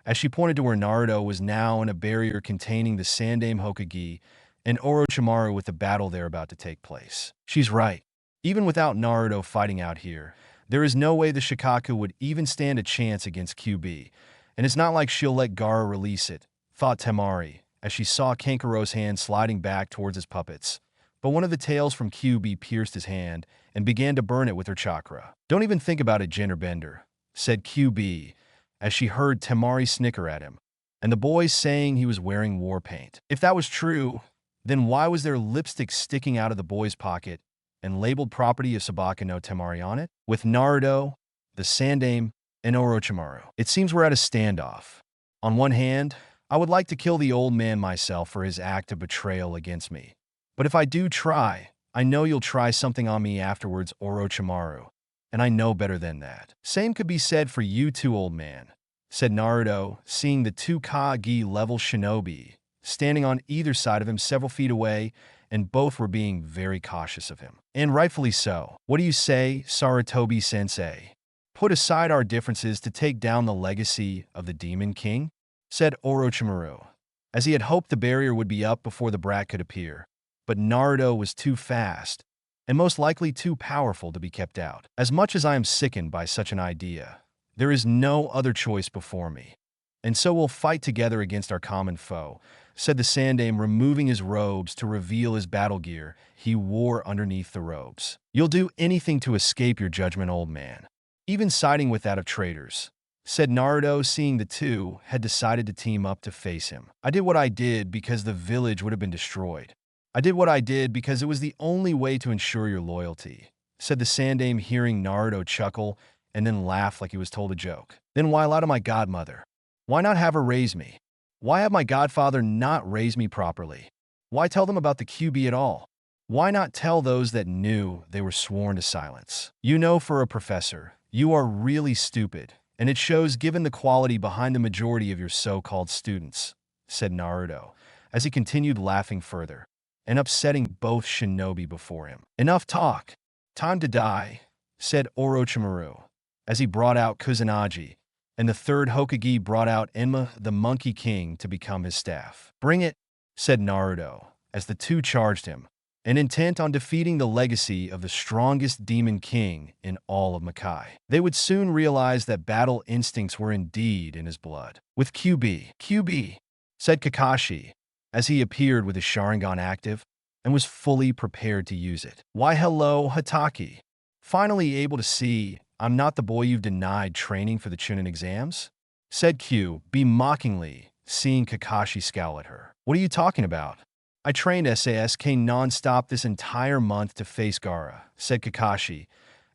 as she pointed to where Naruto was now in a barrier containing the Sandaime Hokage and Orochimaru with the battle there about to take place. She's right. Even without Naruto fighting out here, there is no way the Shikaku would even stand a chance against QB, and it's not like she'll let Gaara release it, thought Temari, as she saw Kankaro's hand sliding back towards his puppets. But one of the tails from QB pierced his hand and began to burn it with her chakra. Don't even think about it, Genderbender, said QB, as she heard Temari snicker at him, and the boy saying he was wearing war paint. If that was true, then why was there lipstick sticking out of the boy's pocket and labeled property of Sabaka no Temari on it? With Naruto, the Sandaime, and Orochimaru. It seems we're at a standoff. On one hand, I would like to kill the old man myself for his act of betrayal against me. But if I do try, I know you'll try something on me afterwards, Orochimaru, and I know better than that. Same could be said for you too, old man, said Naruto, seeing the two Kage-level shinobi standing on either side of him several feet away, and both were being very cautious of him. And rightfully so. What do you say, Sarutobi-sensei? Put aside our differences to take down the legacy of the Demon King? Said Orochimaru, as he had hoped the barrier would be up before the brat could appear. But Naruto was too fast, and most likely too powerful to be kept out. As much as I am sickened by such an idea, there is no other choice before me. And so we'll fight together against our common foe, said the Sandaime, removing his robes to reveal his battle gear he wore underneath the robes. You'll do anything to escape your judgment, old man, even siding with that of traitors, said Naruto, seeing the two had decided to team up to face him. I did what I did because the village would have been destroyed. I did what I did because it was the only way to ensure your loyalty, said the Sandaime, hearing Naruto chuckle and then laugh like he was told a joke. Then why lie to my godmother? Why not have her raise me? Why have my godfather not raised me properly? Why tell them about the QB at all? Why not tell those that knew they were sworn to silence? You know, for a professor, you are really stupid, and it shows given the quality behind the majority of your so-called students, said Naruto, as he continued laughing further, and upsetting both shinobi before him. Enough talk. Time to die, said Orochimaru, as he brought out Kusanagi, and the third Hokage brought out Enma the Monkey King to become his staff. Bring it, said Naruto, as the two charged him, and intent on defeating the legacy of the strongest Demon King in all of Makai. They would soon realize that battle instincts were indeed in his blood. With QB, said Kakashi, as he appeared with his Sharingan active and was fully prepared to use it. Why hello, Hatake. Finally able to see I'm not the boy you've denied training for the Chunin exams? Said QB mockingly, seeing Kakashi scowl at her. What are you talking about? I trained SASK non-stop this entire month to face Gaara, said Kakashi,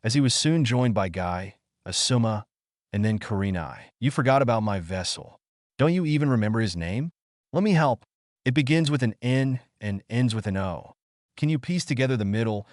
as he was soon joined by Guy, Asuma, and then Kurenai. You forgot about my vessel. Don't you even remember his name? Let me help. It begins with an N and ends with an O. Can you piece together the middle,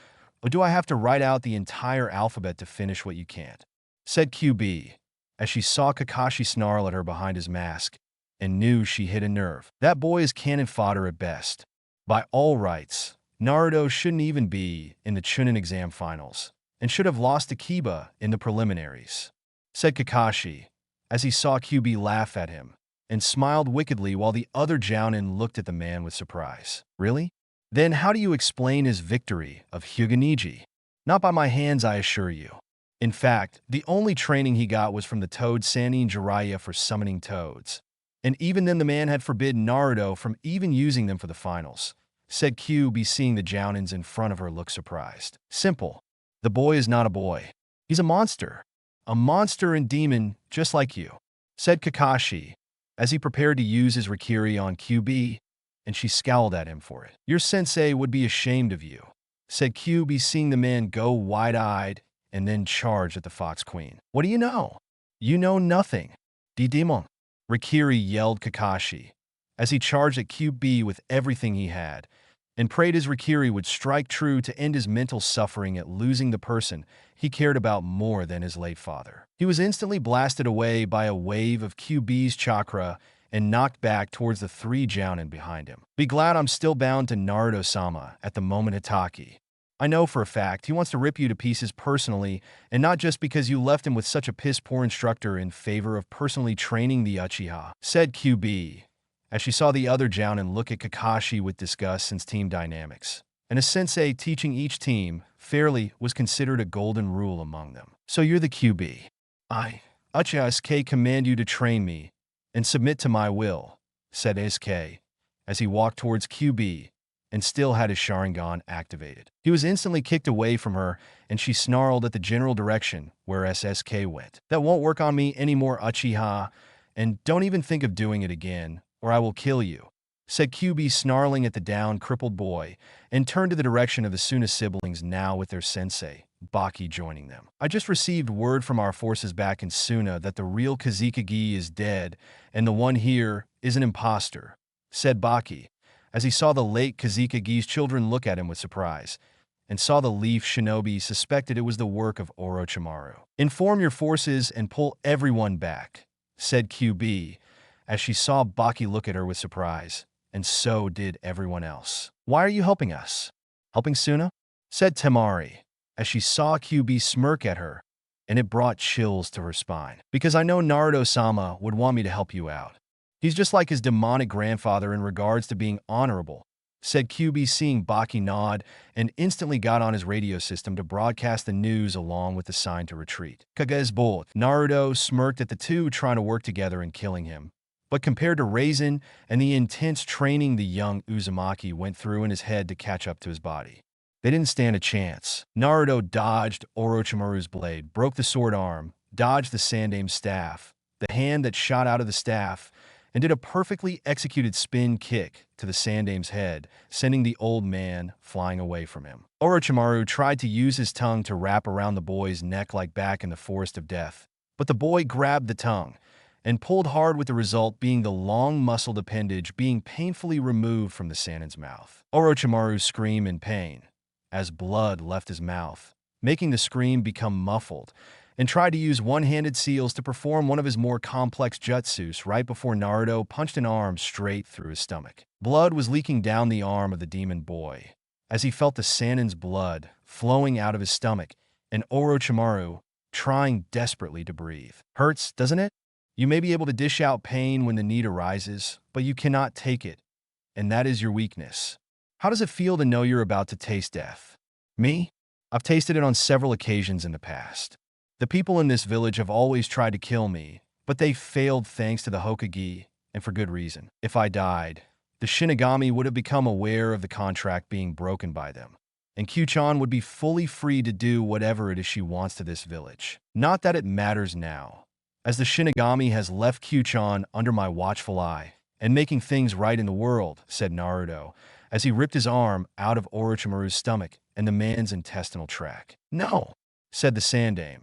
or do I have to write out the entire alphabet to finish what you can't? Said QB, as she saw Kakashi snarl at her behind his mask, and knew she hit a nerve. That boy is cannon fodder at best. By all rights, Naruto shouldn't even be in the Chunin exam finals, and should have lost to Kiba in the preliminaries, said Kakashi, as he saw QB laugh at him, and smiled wickedly while the other Jounin looked at the man with surprise. Really? Then how do you explain his victory of Hyuganiji? Not by my hands, I assure you. In fact, the only training he got was from the Toad Sannin Jiraiya for summoning toads. And even then the man had forbidden Naruto from even using them for the finals, said QB, seeing the Jounins in front of her look surprised. Simple. The boy is not a boy. He's a monster. A monster and demon just like you, said Kakashi, as he prepared to use his Rikiri on QB, and she scowled at him for it. Your sensei would be ashamed of you, said QB, seeing the man go wide-eyed and then charge at the Fox Queen. What do you know? You know nothing. Demon. Rikiri yelled Kakashi, as he charged at QB with everything he had, and prayed his Rikiri would strike true to end his mental suffering at losing the person he cared about more than his late father. He was instantly blasted away by a wave of QB's chakra and knocked back towards the three Jounin behind him. Be glad I'm still bound to Naruto-sama at the moment, Hatake. I know for a fact he wants to rip you to pieces personally, and not just because you left him with such a piss-poor instructor in favor of personally training the Uchiha, said QB, as she saw the other Jounin look at Kakashi with disgust since team dynamics. And a sensei teaching each team fairly was considered a golden rule among them. So you're the QB. I, Uchiha SK, command you to train me and submit to my will, said SK, as he walked towards QB and still had his Sharingan activated. He was instantly kicked away from her, and she snarled at the general direction where SSK went. That won't work on me anymore, Uchiha, and don't even think of doing it again, or I will kill you, said QB, snarling at the down, crippled boy, and turned to the direction of the Suna siblings, now with their sensei, Baki, joining them. I just received word from our forces back in Suna that the real Kazekage is dead, and the one here is an imposter, said Baki, as he saw the late Kazekage's children look at him with surprise, and saw the Leaf Shinobi suspected it was the work of Orochimaru. Inform your forces and pull everyone back, said QB, as she saw Baki look at her with surprise, and so did everyone else. Why are you helping us? Helping Suna? Said Temari, as she saw QB smirk at her, and it brought chills to her spine. Because I know Naruto-sama would want me to help you out. He's just like his demonic grandfather in regards to being honorable, said QB, seeing Baki nod, and instantly got on his radio system to broadcast the news along with the sign to retreat. Kage's bold. Naruto smirked at the two trying to work together and killing him. But compared to Raisin and the intense training the young Uzumaki went through in his head to catch up to his body, they didn't stand a chance. Naruto dodged Orochimaru's blade, broke the sword arm, dodged the Sandame's staff, the hand that shot out of the staff, and did a perfectly executed spin kick to the Sandame's head, sending the old man flying away from him. Orochimaru tried to use his tongue to wrap around the boy's neck like back in the Forest of Death, but the boy grabbed the tongue and pulled hard, with the result being the long muscled appendage being painfully removed from the Sanin's mouth. Orochimaru screamed in pain as blood left his mouth, making the scream become muffled, and tried to use one-handed seals to perform one of his more complex jutsus right before Naruto punched an arm straight through his stomach. Blood was leaking down the arm of the demon boy as he felt the Sanin's blood flowing out of his stomach, and Orochimaru trying desperately to breathe. Hurts, doesn't it? You may be able to dish out pain when the need arises, but you cannot take it, and that is your weakness. How does it feel to know you're about to taste death? Me? I've tasted it on several occasions in the past. The people in this village have always tried to kill me, but they failed thanks to the Hokage, and for good reason. If I died, the Shinigami would have become aware of the contract being broken by them, and Q-chan would be fully free to do whatever it is she wants to this village. Not that it matters now, as the Shinigami has left Q-chan under my watchful eye and making things right in the world, said Naruto, as he ripped his arm out of Orochimaru's stomach and the man's intestinal tract. No, said the Sandame,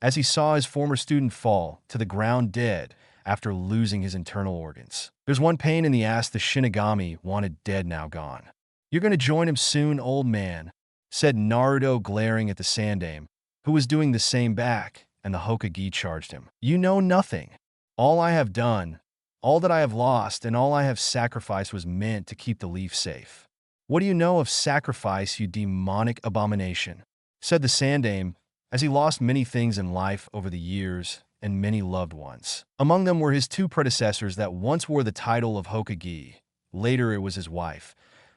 as he saw his former student fall to the ground dead after losing his internal organs. There's one pain in the ass the Shinigami wanted dead now gone. You're going to join him soon, old man, said Naruto, glaring at the Sandame, who was doing the same back, and the Hokage charged him. You know nothing. All I have done, all that I have lost, and all I have sacrificed was meant to keep the leaf safe. What do you know of sacrifice, you demonic abomination? Said the Sandame, as he lost many things in life over the years and many loved ones. Among them were his two predecessors that once wore the title of Hokage. Later it was his wife.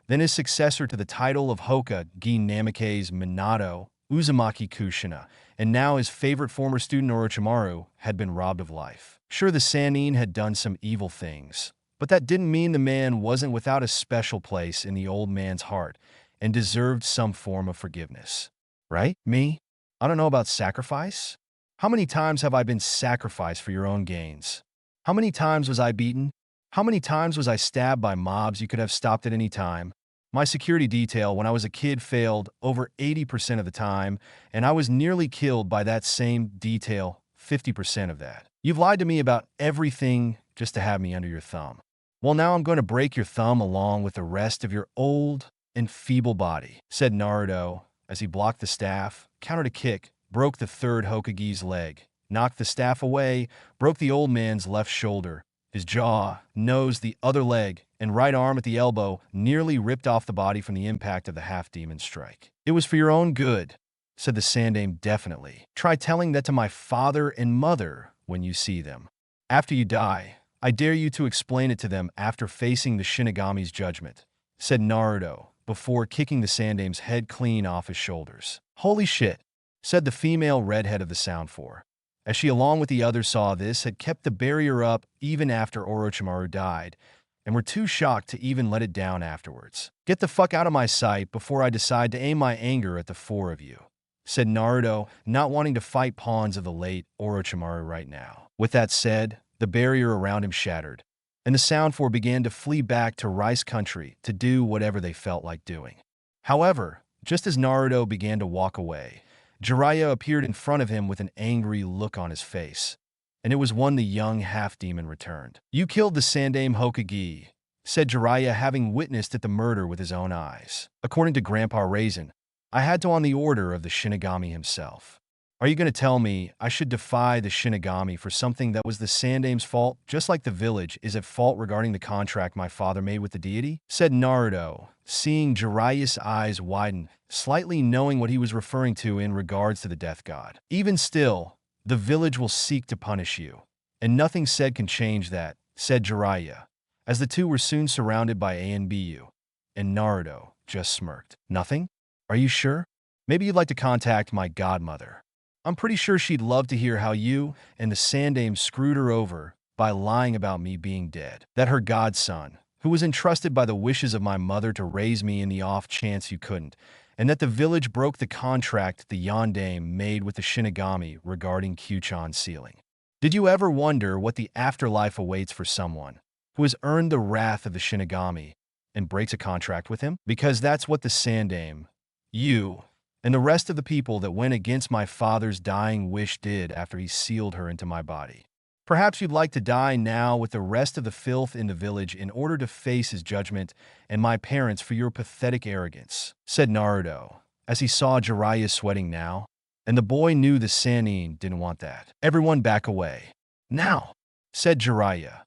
Then his successor to the title of Hokage Namikaze Minato, Uzumaki Kushina, and now his favorite former student Orochimaru had been robbed of life. Sure, the Sannin had done some evil things, but that didn't mean the man wasn't without a special place in the old man's heart and deserved some form of forgiveness. Right? Me? I don't know about sacrifice. How many times have I been sacrificed for your own gains? How many times was I beaten? How many times was I stabbed by mobs you could have stopped at any time? My security detail when I was a kid failed over 80% of the time, and I was nearly killed by that same detail 50% of that. You've lied to me about everything just to have me under your thumb. Well, now I'm going to break your thumb along with the rest of your old and feeble body, said Naruto as he blocked the staff, countered a kick, broke the third Hokage's leg, knocked the staff away, broke the old man's left shoulder, his jaw, nose, the other leg, and right arm at the elbow, nearly ripped off the body from the impact of the half-demon strike. It was for your own good, said the Sandame definitely. Try telling that to my father and mother when you see them. After you die, I dare you to explain it to them after facing the Shinigami's judgment, said Naruto, before kicking the Sandame's head clean off his shoulders. Holy shit, said the female redhead of the Sound Four, as she along with the others saw this, had kept the barrier up even after Orochimaru died, and were too shocked to even let it down afterwards. Get the fuck out of my sight before I decide to aim my anger at the four of you, said Naruto, not wanting to fight pawns of the late Orochimaru right now. With that said, the barrier around him shattered, and the Sound Four began to flee back to Rice Country to do whatever they felt like doing. However, just as Naruto began to walk away, Jiraiya appeared in front of him with an angry look on his face, and it was one the young half-demon returned. You killed the Sandame Hokage, said Jiraiya, having witnessed at the murder with his own eyes. According to Grandpa Raisin, I had to on the order of the Shinigami himself. Are you going to tell me I should defy the Shinigami for something that was the Sandame's fault, just like the village is at fault regarding the contract my father made with the deity? Said Naruto, seeing Jiraiya's eyes widen, slightly knowing what he was referring to in regards to the death god. Even still, the village will seek to punish you, and nothing said can change that, said Jiraiya, as the two were soon surrounded by ANBU, and Naruto just smirked. Nothing? Are you sure? Maybe you'd like to contact my godmother. I'm pretty sure she'd love to hear how you and the Sandame screwed her over by lying about me being dead. That her godson, who was entrusted by the wishes of my mother to raise me in the off chance you couldn't, and that the village broke the contract the Yondaime made with the Shinigami regarding Kyuchan's sealing. Did you ever wonder what the afterlife awaits for someone who has earned the wrath of the Shinigami and breaks a contract with him? Because that's what the Sandame, you, and the rest of the people that went against my father's dying wish did after he sealed her into my body. Perhaps you'd like to die now with the rest of the filth in the village in order to face his judgment and my parents for your pathetic arrogance, said Naruto, as he saw Jiraiya sweating now, and the boy knew the Sannin didn't want that. Everyone back away. Now, said Jiraiya,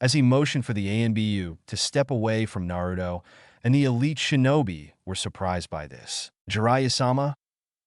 as he motioned for the ANBU to step away from Naruto, and the elite shinobi were surprised by this. Jiraiya-sama,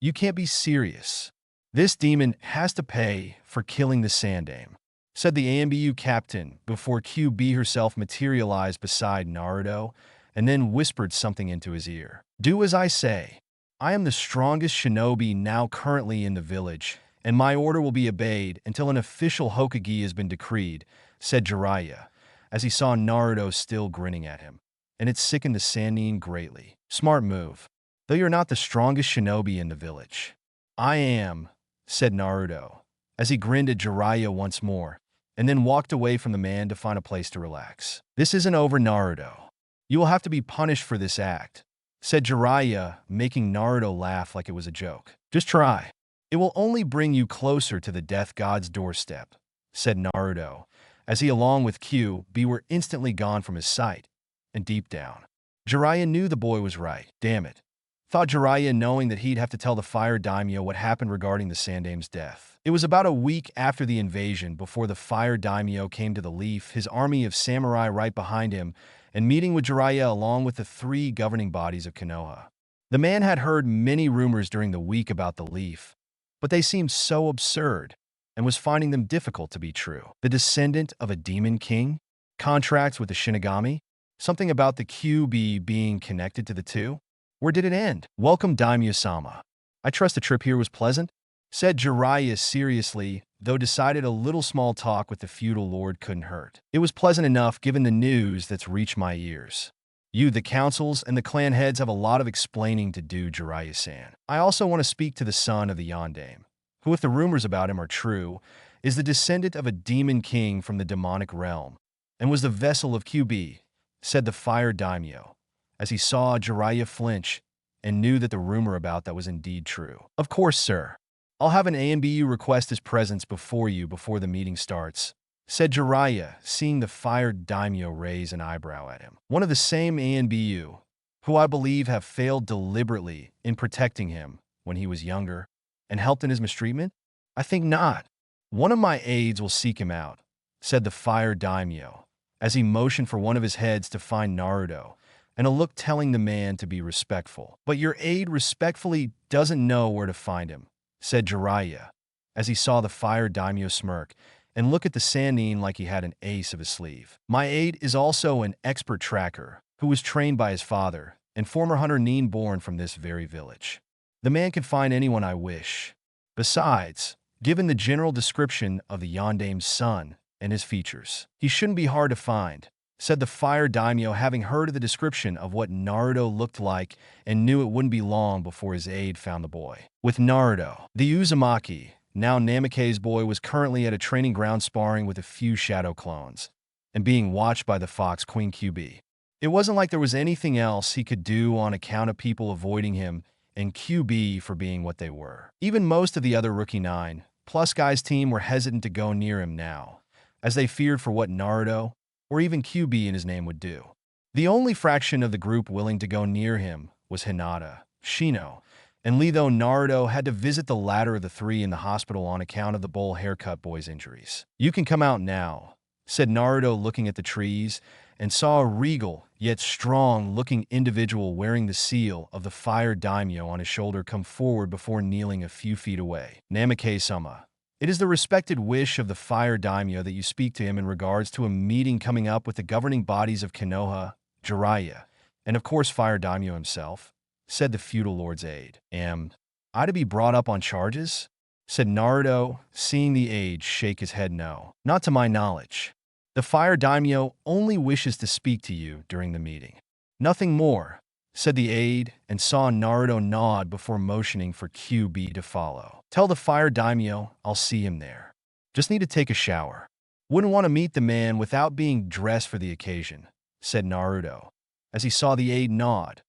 you can't be serious. This demon has to pay for killing the Sandame, said the ANBU captain before QB herself materialized beside Naruto and then whispered something into his ear. Do as I say. I am the strongest shinobi now currently in the village, and my order will be obeyed until an official Hokage has been decreed, said Jiraiya, as he saw Naruto still grinning at him. And it sickened the Sannin greatly. Smart move. Though you're not the strongest shinobi in the village. I am, said Naruto, as he grinned at Jiraiya once more, and then walked away from the man to find a place to relax. This isn't over, Naruto. You will have to be punished for this act, said Jiraiya, making Naruto laugh like it was a joke. Just try. It will only bring you closer to the death god's doorstep, said Naruto, as he along with QB were instantly gone from his sight. And deep down, Jiraiya knew the boy was right. Damn it. Thought Jiraiya, knowing that he'd have to tell the Fire Daimyo what happened regarding the Sandame's death. It was about a week after the invasion before the Fire Daimyo came to the Leaf, his army of samurai right behind him, and meeting with Jiraiya along with the three governing bodies of Konoha. The man had heard many rumors during the week about the Leaf, but they seemed so absurd, and was finding them difficult to be true. The descendant of a demon king? Contracts with the Shinigami? Something about the QB being connected to the two? Where did it end? Welcome, Daimyo-sama. I trust the trip here was pleasant? Said Jiraiya seriously, though decided a little small talk with the feudal lord couldn't hurt. It was pleasant enough given the news that's reached my ears. You, the councils, and the clan heads have a lot of explaining to do, Jiraiya-san. I also want to speak to the son of the Yondaime, who, if the rumors about him are true, is the descendant of a demon king from the demonic realm, and was the vessel of QB, said the Fire Daimyo, as he saw Jiraiya flinch and knew that the rumor about that was indeed true. Of course, sir. I'll have an ANBU request his presence before you before the meeting starts, said Jiraiya, seeing the Fire Daimyo raise an eyebrow at him. One of the same ANBU, who I believe have failed deliberately in protecting him when he was younger and helped in his mistreatment? I think not. One of my aides will seek him out, said the Fire Daimyo, as he motioned for one of his heads to find Naruto, and a look telling the man to be respectful. But your aide respectfully doesn't know where to find him, said Jiraiya, as he saw the Fire Daimyo smirk and look at the Sannin like he had an ace of his sleeve. My aide is also an expert tracker who was trained by his father and former hunter Nin born from this very village. The man can find anyone I wish. Besides, given the general description of the Yondaime's son and his features, he shouldn't be hard to find, said the Fire Daimyo, having heard of the description of what Naruto looked like and knew it wouldn't be long before his aide found the boy. With Naruto, the Uzumaki, now Namikaze's boy, was currently at a training ground sparring with a few shadow clones and being watched by the Fox Queen QB. It wasn't like there was anything else he could do on account of people avoiding him and QB for being what they were. Even most of the other Rookie 9 plus guys team were hesitant to go near him now, as they feared for what Naruto, or even QB in his name, would do. The only fraction of the group willing to go near him was Hinata, Shino, And though Naruto had to visit the latter of the three in the hospital on account of the bowl haircut boy's injuries. "You can come out now," said Naruto, looking at the trees, and saw a regal, yet strong-looking individual wearing the seal of the fire daimyo on his shoulder come forward before kneeling a few feet away. "Namikaze-sama, it is the respected wish of the fire daimyo that you speak to him in regards to a meeting coming up with the governing bodies of Konoha, Jiraiya, and of course Fire Daimyo himself," said the feudal lord's aide. "Am I to be brought up on charges?" said Naruto, seeing the aide shake his head no. "Not to my knowledge. The Fire Daimyo only wishes to speak to you during the meeting. Nothing more," said the aide, and saw Naruto nod before motioning for QB to follow. "Tell the Fire Daimyo I'll see him there. Just need to take a shower. Wouldn't want to meet the man without being dressed for the occasion," said Naruto, as he saw the aide nod,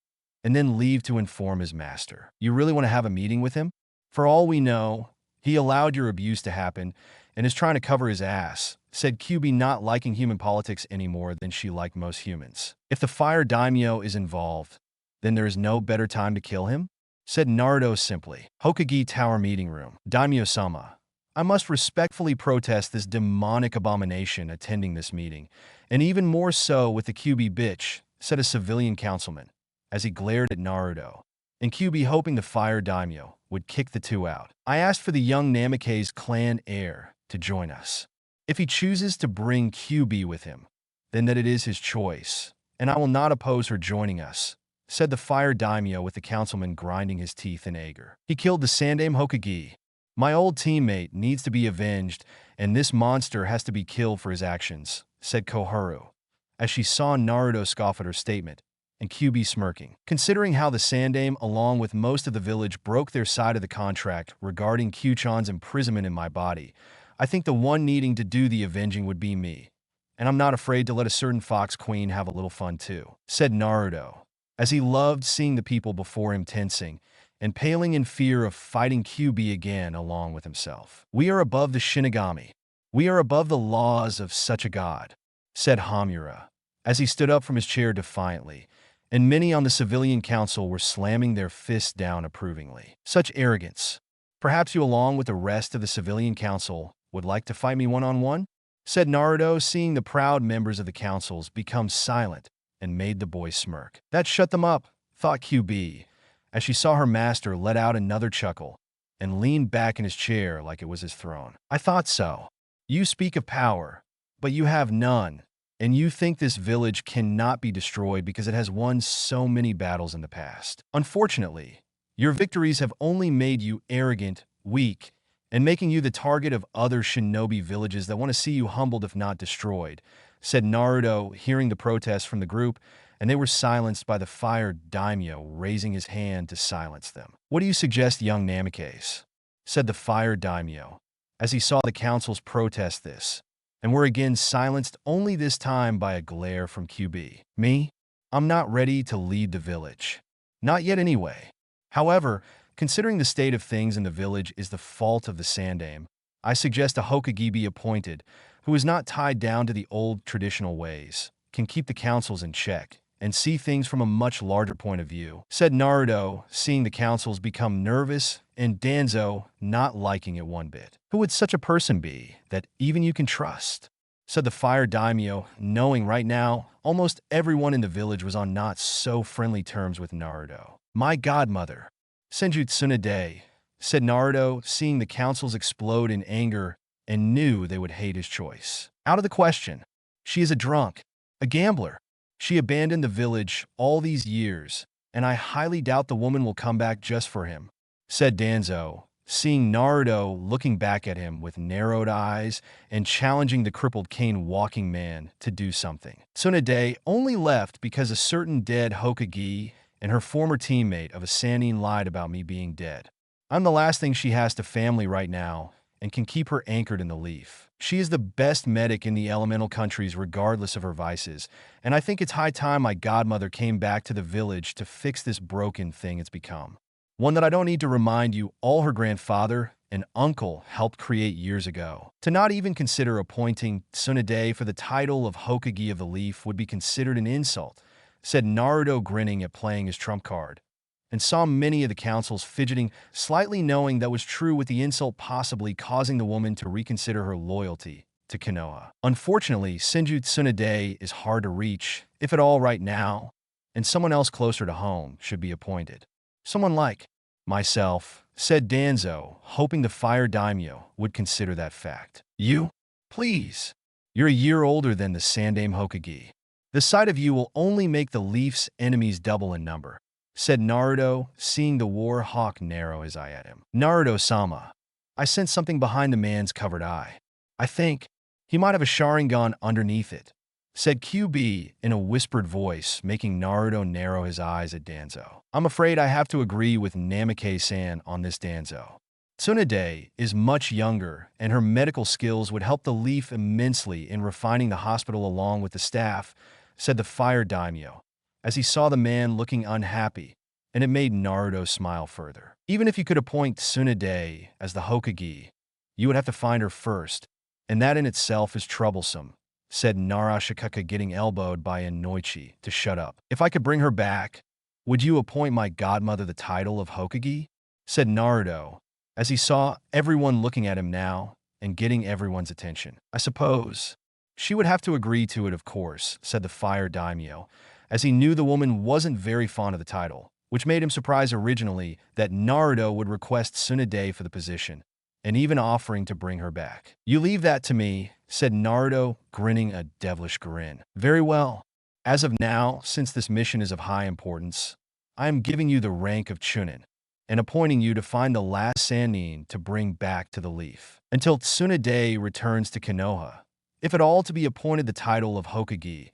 and then leave to inform his master. "You really want to have a meeting with him? For all we know, he allowed your abuse to happen and is trying to cover his ass," said QB, not liking human politics any more than she liked most humans. "If the Fire Daimyo is involved, then there is no better time to kill him," said Naruto simply. Hokage Tower Meeting Room. "Daimyo-sama, I must respectfully protest this demonic abomination attending this meeting, and even more so with the QB bitch," said a civilian councilman, as he glared at Naruto, and QB hoping the Fire Daimyo would kick the two out. "I asked for the young Namikaze clan heir to join us. If he chooses to bring QB with him, then that it is his choice, and I will not oppose her joining us," said the Fire Daimyo, with the councilman grinding his teeth in anger. "He killed the Sandame Hokage. My old teammate needs to be avenged, and this monster has to be killed for his actions," said Koharu, as she saw Naruto scoff at her statement, and QB smirking. "Considering how the Sandame, along with most of the village, broke their side of the contract regarding Q-chan's imprisonment in my body, I think the one needing to do the avenging would be me. And I'm not afraid to let a certain fox queen have a little fun too," said Naruto, as he loved seeing the people before him tensing and paling in fear of fighting QB again along with himself. "We are above the Shinigami. We are above the laws of such a god," said Hamura, as he stood up from his chair defiantly, and many on the civilian council were slamming their fists down approvingly. "Such arrogance. Perhaps you, along with the rest of the civilian council, would like to fight me one-on-one?" said Naruto, seeing the proud members of the councils become silent, and made the boy smirk. "That shut them up," thought QB, as she saw her master let out another chuckle and leaned back in his chair like it was his throne. "I thought so. You speak of power, but you have none, and you think this village cannot be destroyed because it has won so many battles in the past. Unfortunately, your victories have only made you arrogant, weak, and making you the target of other shinobi villages that want to see you humbled if not destroyed," said Naruto, hearing the protests from the group, and they were silenced by the Fire Daimyo raising his hand to silence them. "What do you suggest, young Namikaze?" said the Fire Daimyo, as he saw the councils protest this, and were again silenced, only this time by a glare from QB. "Me? I'm not ready to lead the village. Not yet anyway. However, considering the state of things in the village is the fault of the Sandame, I suggest a Hokage be appointed, who is not tied down to the old traditional ways, can keep the councils in check, and see things from a much larger point of view," said Naruto, seeing the councils become nervous and Danzo not liking it one bit. "Who would such a person be that even you can trust?" said the Fire Daimyo, knowing right now almost everyone in the village was on not so friendly terms with Naruto. "My godmother, Senju Tsunade," said Naruto, seeing the councils explode in anger and knew they would hate his choice. "Out of the question. She is a drunk, a gambler. She abandoned the village all these years, and I highly doubt the woman will come back just for him," said Danzo, seeing Naruto looking back at him with narrowed eyes and challenging the crippled cane walking man to do something. "Tsunade only left because a certain dead Hokage and her former teammate of a Sannin lied about me being dead. I'm the last thing she has to family right now and can keep her anchored in the leaf. She is the best medic in the elemental countries regardless of her vices, and I think it's high time my godmother came back to the village to fix this broken thing it's become. One that I don't need to remind you all her grandfather and uncle helped create years ago. To not even consider appointing Tsunade for the title of Hokage of the Leaf would be considered an insult," said Naruto, grinning at playing his trump card, and saw many of the councils fidgeting, slightly knowing that was true, with the insult possibly causing the woman to reconsider her loyalty to Konoha. Unfortunately, Senju Tsunade is hard to reach, if at all right now, and someone else closer to home should be appointed. Someone like myself, said Danzo, hoping the Fire Daimyo would consider that fact. You? Please. You're a year older than the Sandaime Hokage. The sight of you will only make the Leaf's enemies double in number, said Naruto, seeing the War Hawk narrow his eye at him. Naruto-sama. I sensed something behind the man's covered eye. I think he might have a Sharingan underneath it, said QB in a whispered voice, making Naruto narrow his eyes at Danzo. I'm afraid I have to agree with Namikaze-san on this, Danzo. Tsunade is much younger, and her medical skills would help the Leaf immensely in refining the hospital along with the staff, said the Fire Daimyo, as he saw the man looking unhappy, and it made Naruto smile further. Even if you could appoint Tsunade as the Hokage, you would have to find her first, and that in itself is troublesome, said Narashikaka, getting elbowed by Inoichi to shut up. If I could bring her back, would you appoint my godmother the title of Hokage? Said Naruto, as he saw everyone looking at him now and getting everyone's attention. I suppose she would have to agree to it, of course, said the Fire Daimyo, as he knew the woman wasn't very fond of the title, which made him surprised originally that Naruto would request Tsunade for the position, and even offering to bring her back. You leave that to me, said Naruto, grinning a devilish grin. Very well. As of now, since this mission is of high importance, I am giving you the rank of Chunin, and appointing you to find the last Sannin to bring back to the Leaf. Until Tsunade returns to Konoha, if at all to be appointed the title of Hokage,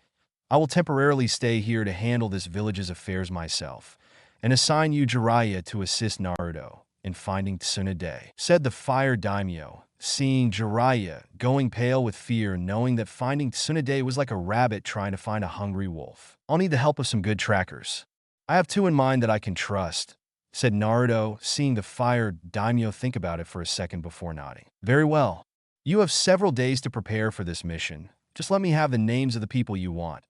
I will temporarily stay here to handle this village's affairs myself, and assign you Jiraiya to assist Naruto in finding Tsunade, said the Fire Daimyo, seeing Jiraiya going pale with fear, knowing that finding Tsunade was like a rabbit trying to find a hungry wolf. I'll need the help of some good trackers. I have two in mind that I can trust, said Naruto, seeing the Fire Daimyo think about it for a second before nodding. Very well. You have several days to prepare for this mission. Just let me have the names of the people you want,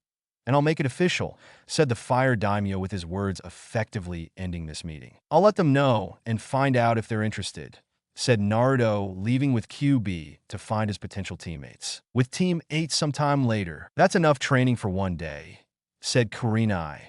and I'll make it official, said the Fire Daimyo, with his words effectively ending this meeting. I'll let them know and find out if they're interested, said Naruto, leaving with QB to find his potential teammates. With Team 8 sometime later. That's enough training for one day, said Kurenai,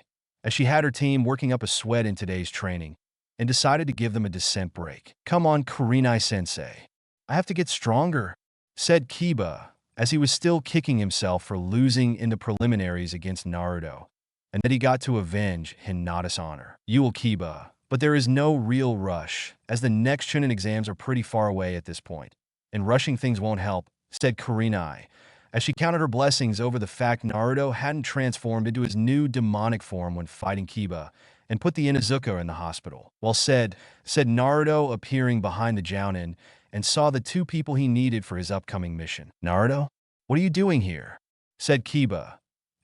as she had her team working up a sweat in today's training and decided to give them a descent break. Come on, Kurenai-sensei. I have to get stronger, said Kiba, as he was still kicking himself for losing in the preliminaries against Naruto, and that he got to avenge Hinata's honor. You will, Kiba, but there is no real rush, as the next Chunin exams are pretty far away at this point, and rushing things won't help, said Kurenai, as she counted her blessings over the fact Naruto hadn't transformed into his new demonic form when fighting Kiba, and put the Inuzuka in the hospital. Well said Naruto, appearing behind the Jounin, and saw the two people he needed for his upcoming mission. Naruto? What are you doing here? Said Kiba,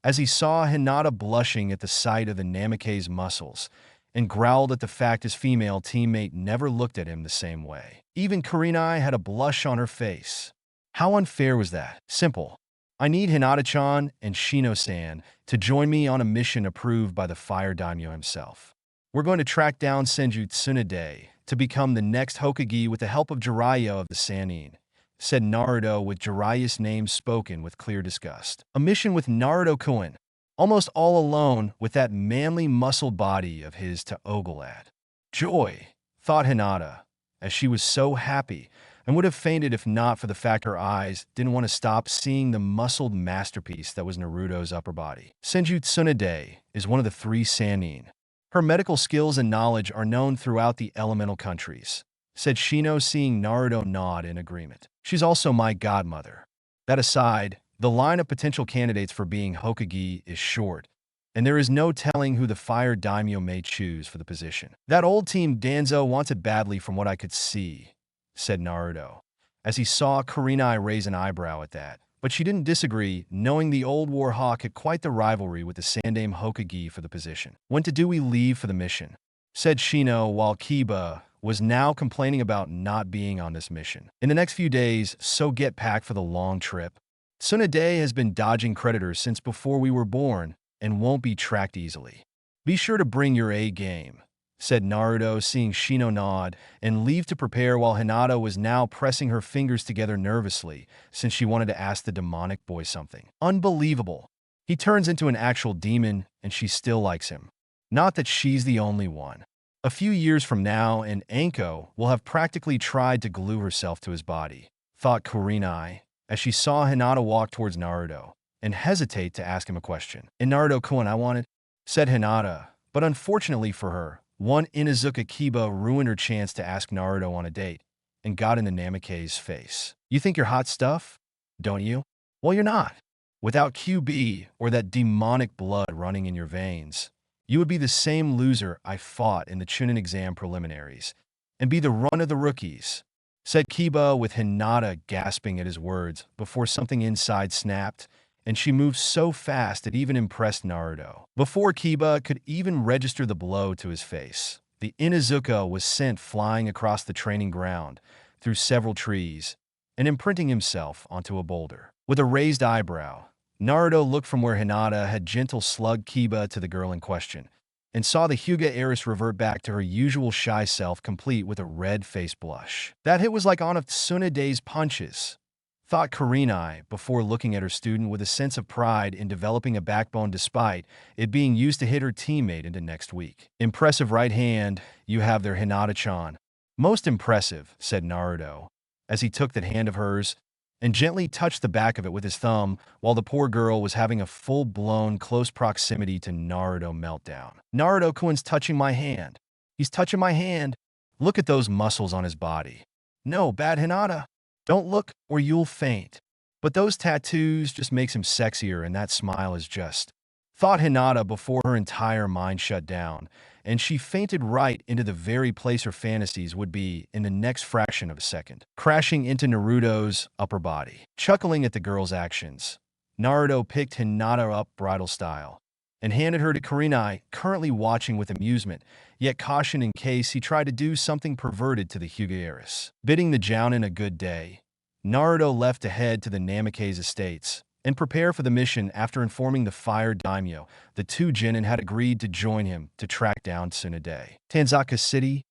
as he saw Hinata blushing at the sight of the Namikaze muscles, and growled at the fact his female teammate never looked at him the same way. Even Kurenai had a blush on her face. How unfair was that? Simple. I need Hinata-chan and Shino-san to join me on a mission approved by the Fire Daimyo himself. We're going to track down Senju Tsunade to become the next Hokage with the help of Jiraiya of the Sannin, said Naruto, with Jiraiya's name spoken with clear disgust. A mission with Naruto-kun, almost all alone with that manly muscled body of his to ogle at. Joy, thought Hinata, as she was so happy and would have fainted if not for the fact her eyes didn't want to stop seeing the muscled masterpiece that was Naruto's upper body. Senju Tsunade is one of the 3 Sannin. Her medical skills and knowledge are known throughout the elemental countries, said Shino, seeing Naruto nod in agreement. She's also my godmother. That aside, the line of potential candidates for being Hokage is short, and there is no telling who the Fire Daimyo may choose for the position. That old team Danzo wants it badly from what I could see, said Naruto, as he saw Kurenai raise an eyebrow at that. But she didn't disagree, knowing the old War Hawk had quite the rivalry with the Sandaime Hokage for the position. When do we leave for the mission? Said Shino, while Kiba was now complaining about not being on this mission. In the next few days, so get packed for the long trip. Tsunade has been dodging creditors since before we were born and won't be tracked easily. Be sure to bring your A game, said Naruto, seeing Shino nod and leave to prepare while Hinata was now pressing her fingers together nervously since she wanted to ask the demonic boy something. Unbelievable. He turns into an actual demon and she still likes him. Not that she's the only one. A few years from now, and Anko will have practically tried to glue herself to his body, thought Kurenai, as she saw Hinata walk towards Naruto and hesitate to ask him a question. "In Naruto-kun I wanted," said Hinata, but unfortunately for her, one Inuzuka Kiba ruined her chance to ask Naruto on a date and got into Namake's face. "You think you're hot stuff, don't you? Well, you're not. Without QB or that demonic blood running in your veins, you would be the same loser I fought in the Chunin exam preliminaries and be the run of the rookies," said Kiba with Hinata gasping at his words before something inside snapped, and she moved so fast it even impressed Naruto. Before Kiba could even register the blow to his face, the Inuzuka was sent flying across the training ground, through several trees, and imprinting himself onto a boulder. With a raised eyebrow, Naruto looked from where Hinata had gentle slugged Kiba to the girl in question, and saw the Hyuga heiress revert back to her usual shy self complete with a red-faced blush. That hit was like one of Tsunade's punches, thought Kurenai before looking at her student with a sense of pride in developing a backbone despite it being used to hit her teammate into next week. "Impressive right hand you have there, Hinata-chan." "Most impressive," said Naruto, as he took that hand of hers and gently touched the back of it with his thumb while the poor girl was having a full-blown close proximity to Naruto meltdown. "Naruto-kun's touching my hand. He's touching my hand. Look at those muscles on his body. No, bad Hinata. Don't look or you'll faint. But those tattoos just makes him sexier and that smile is just," thought Hinata before her entire mind shut down, and she fainted right into the very place her fantasies would be in the next fraction of a second, crashing into Naruto's upper body. Chuckling at the girl's actions, Naruto picked Hinata up bridal style and handed her to Kurenai, currently watching with amusement, yet caution in case he tried to do something perverted to the Hyuga heiress. Bidding the Jounin a good day, Naruto left to head to the Namake's estates and prepare for the mission after informing the Fire Daimyo the two Genin had agreed to join him to track down Tsunade. Tanzaka City,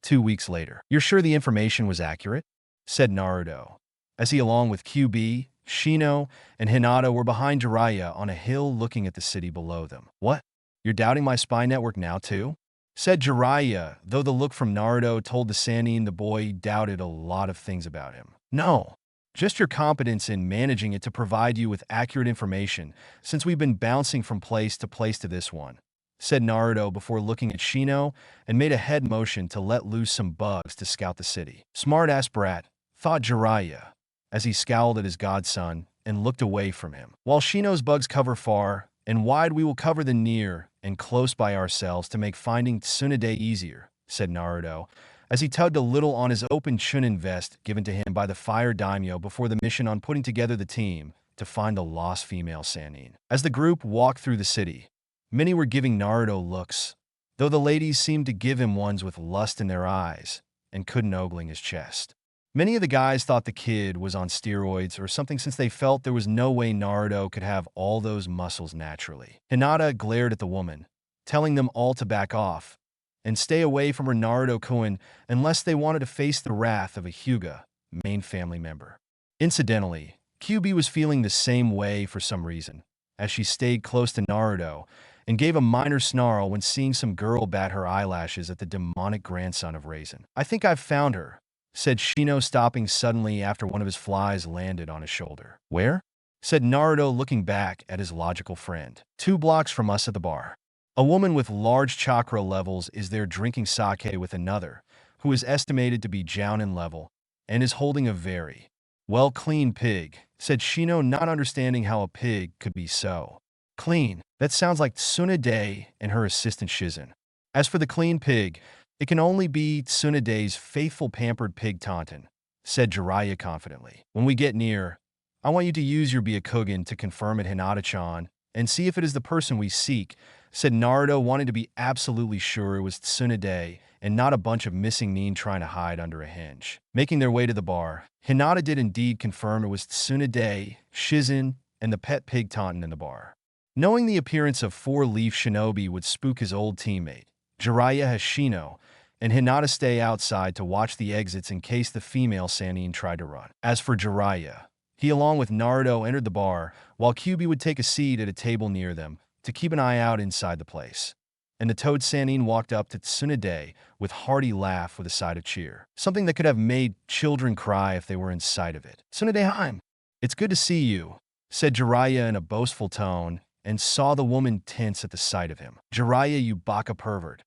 2 weeks later. "You're sure the information was accurate?" said Naruto, as he along with QB, Shino, and Hinata were behind Jiraiya on a hill looking at the city below them. "What? You're doubting my spy network now too?" said Jiraiya, though the look from Naruto told the Sannin the boy doubted a lot of things about him. "No. Just your competence in managing it to provide you with accurate information since we've been bouncing from place to this one," said Naruto before looking at Shino and made a head motion to let loose some bugs to scout the city. "Smart-ass brat," thought Jiraiya, as he scowled at his godson and looked away from him. "While Shino's bugs cover far and wide, we will cover the near and close by ourselves to make finding Tsunade easier," said Naruto, as he tugged a little on his open Chunin vest given to him by the Fire Daimyo before the mission on putting together the team to find the lost female Sannin. As the group walked through the city, many were giving Naruto looks, though the ladies seemed to give him ones with lust in their eyes and couldn't ogling his chest. Many of the guys thought the kid was on steroids or something since they felt there was no way Naruto could have all those muscles naturally. Hinata glared at the woman, telling them all to back off and stay away from her Naruto-kun unless they wanted to face the wrath of a Hyuga, main family member. Incidentally, QB was feeling the same way for some reason, as she stayed close to Naruto and gave a minor snarl when seeing some girl bat her eyelashes at the demonic grandson of Raisin. "I think I've found her," said Shino, stopping suddenly after one of his flies landed on his shoulder. "Where?" said Naruto, looking back at his logical friend. "2 blocks from us at the bar. A woman with large chakra levels is there drinking sake with another, who is estimated to be Jounin level, and is holding a very, well, clean pig," said Shino, not understanding how a pig could be so clean. "That sounds like Tsunade and her assistant Shizen. As for the clean pig, it can only be Tsunade's faithful pampered pig Taunton," said Jiraiya confidently. "When we get near, I want you to use your Byakugan to confirm it, Hinata-chan, and see if it is the person we seek," said Naruto, wanting to be absolutely sure it was Tsunade and not a bunch of missing nin trying to hide under a hinge. Making their way to the bar, Hinata did indeed confirm it was Tsunade, Shizen, and the pet pig Taunton in the bar. Knowing the appearance of 4-leaf shinobi would spook his old teammate, Jiraiya Hashino, and Hinata stay outside to watch the exits in case the female Sannin tried to run. As for Jiraiya, he along with Naruto entered the bar, while Kyuubi would take a seat at a table near them to keep an eye out inside the place. And the Toad Sannin walked up to Tsunade with hearty laugh with a side of cheer. Something that could have made children cry if they were in sight of it. "Tsunade Heim, it's good to see you," said Jiraiya in a boastful tone, and saw the woman tense at the sight of him. "Jiraiya, you baka pervert.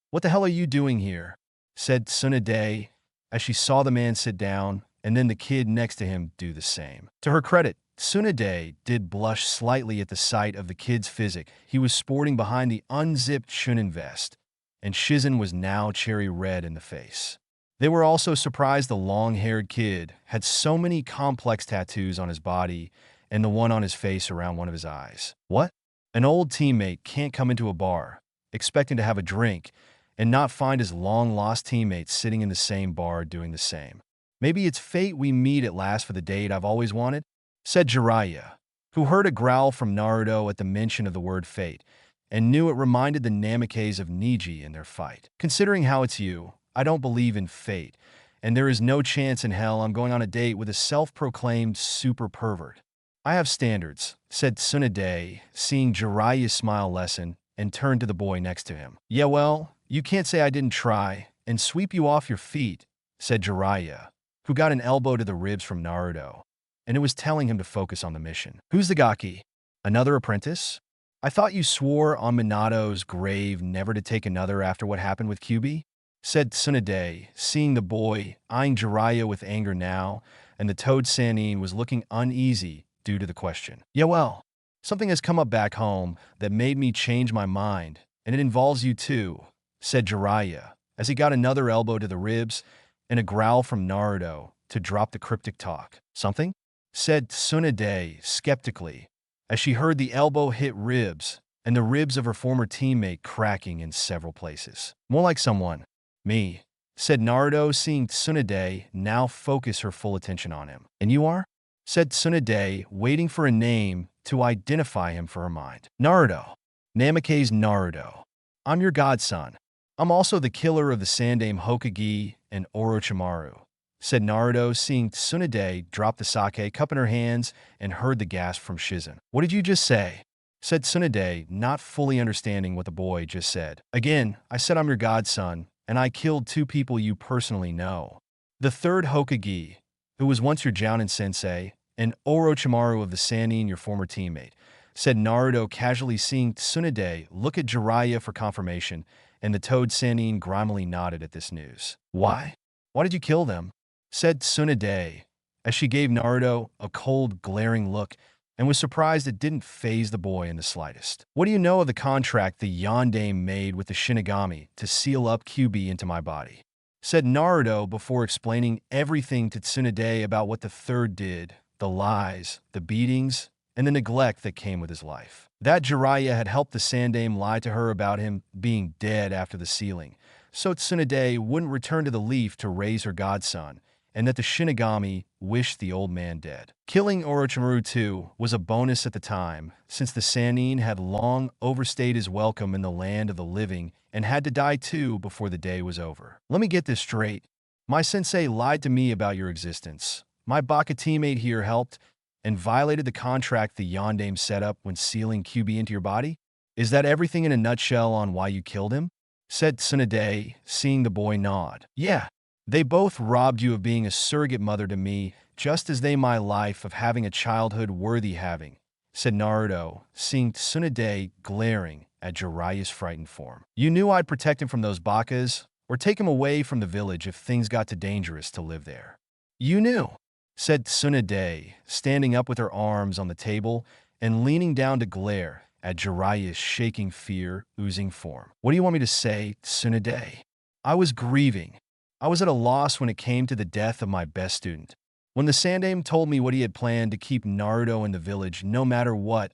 What the hell are you doing here?" said Tsunade as she saw the man sit down and then the kid next to him do the same. To her credit, Tsunade did blush slightly at the sight of the kid's physique he was sporting behind the unzipped Chunin vest, and Shizen was now cherry red in the face. They were also surprised the long-haired kid had so many complex tattoos on his body and the one on his face around one of his eyes. What? An old teammate can't come into a bar, expecting to have a drink, and not find his long-lost teammates sitting in the same bar doing the same. "Maybe it's fate we meet at last for the date I've always wanted," said Jiraiya, who heard a growl from Naruto at the mention of the word fate, and knew it reminded the Namikes of Niji in their fight. "Considering how it's you, I don't believe in fate, and there is no chance in hell I'm going on a date with a self-proclaimed super pervert. I have standards," said Tsunade, seeing Jiraiya's smile lessen, and turned to the boy next to him. "Yeah, well, you can't say I didn't try and sweep you off your feet," said Jiraiya, who got an elbow to the ribs from Naruto, and it was telling him to focus on the mission. "Who's the Gaki? Another apprentice? I thought you swore on Minato's grave never to take another after what happened with Kyuubi," said Tsunade, seeing the boy eyeing Jiraiya with anger now, and the Toad Sannin was looking uneasy due to the question. "Yeah, well, something has come up back home that made me change my mind, and it involves you too," said Jiraiya, as he got another elbow to the ribs and a growl from Naruto to drop the cryptic talk. "Something?" said Tsunade skeptically, as she heard the elbow hit ribs and the ribs of her former teammate cracking in several places. "More like someone." "Me," said Naruto, seeing Tsunade now focus her full attention on him. "And you are?" said Tsunade, waiting for a name to identify him for her mind. "Naruto. Namikaze Naruto. I'm your godson. I'm also the killer of the Sandaime Hokage and Orochimaru," said Naruto, seeing Tsunade drop the sake cup in her hands and heard the gasp from Shizen. "What did you just say?" said Tsunade, not fully understanding what the boy just said. "Again, I said I'm your godson, and I killed 2 people you personally know. The third Hokage, who was once your Jounin sensei, and Orochimaru of the Sannin, your former teammate," said Naruto, casually, seeing Tsunade look at Jiraiya for confirmation, and the Toad Sannin grimily nodded at this news. "Why? Why did you kill them?" said Tsunade, as she gave Naruto a cold, glaring look, and was surprised it didn't faze the boy in the slightest. "What do you know of the contract the Yondaime made with the Shinigami to seal up Kyuubi into my body?" said Naruto before explaining everything to Tsunade about what the third did, the lies, the beatings, and the neglect that came with his life. That Jiraiya had helped the Sandaime lie to her about him being dead after the sealing, so Tsunade wouldn't return to the Leaf to raise her godson, and that the Shinigami wished the old man dead. Killing Orochimaru too was a bonus at the time, since the Sannin had long overstayed his welcome in the land of the living and had to die too before the day was over. "Let me get this straight. My sensei lied to me about your existence. My Baka teammate here helped and violated the contract the Yondaime set up when sealing Kyuubi into your body? Is that everything in a nutshell on why you killed him?" said Tsunade, seeing the boy nod. "Yeah. They both robbed you of being a surrogate mother to me, just as they my life of having a childhood worthy having," said Naruto, seeing Tsunade glaring at Jiraiya's frightened form. "You knew I'd protect him from those Bakas, or take him away from the village if things got too dangerous to live there." "You knew," said Tsunade, standing up with her arms on the table and leaning down to glare at Jiraiya's shaking fear oozing form. "What do you want me to say, Tsunade?" "I was grieving. I was at a loss when it came to the death of my best student. When the Sandaime told me what he had planned to keep Naruto in the village no matter what,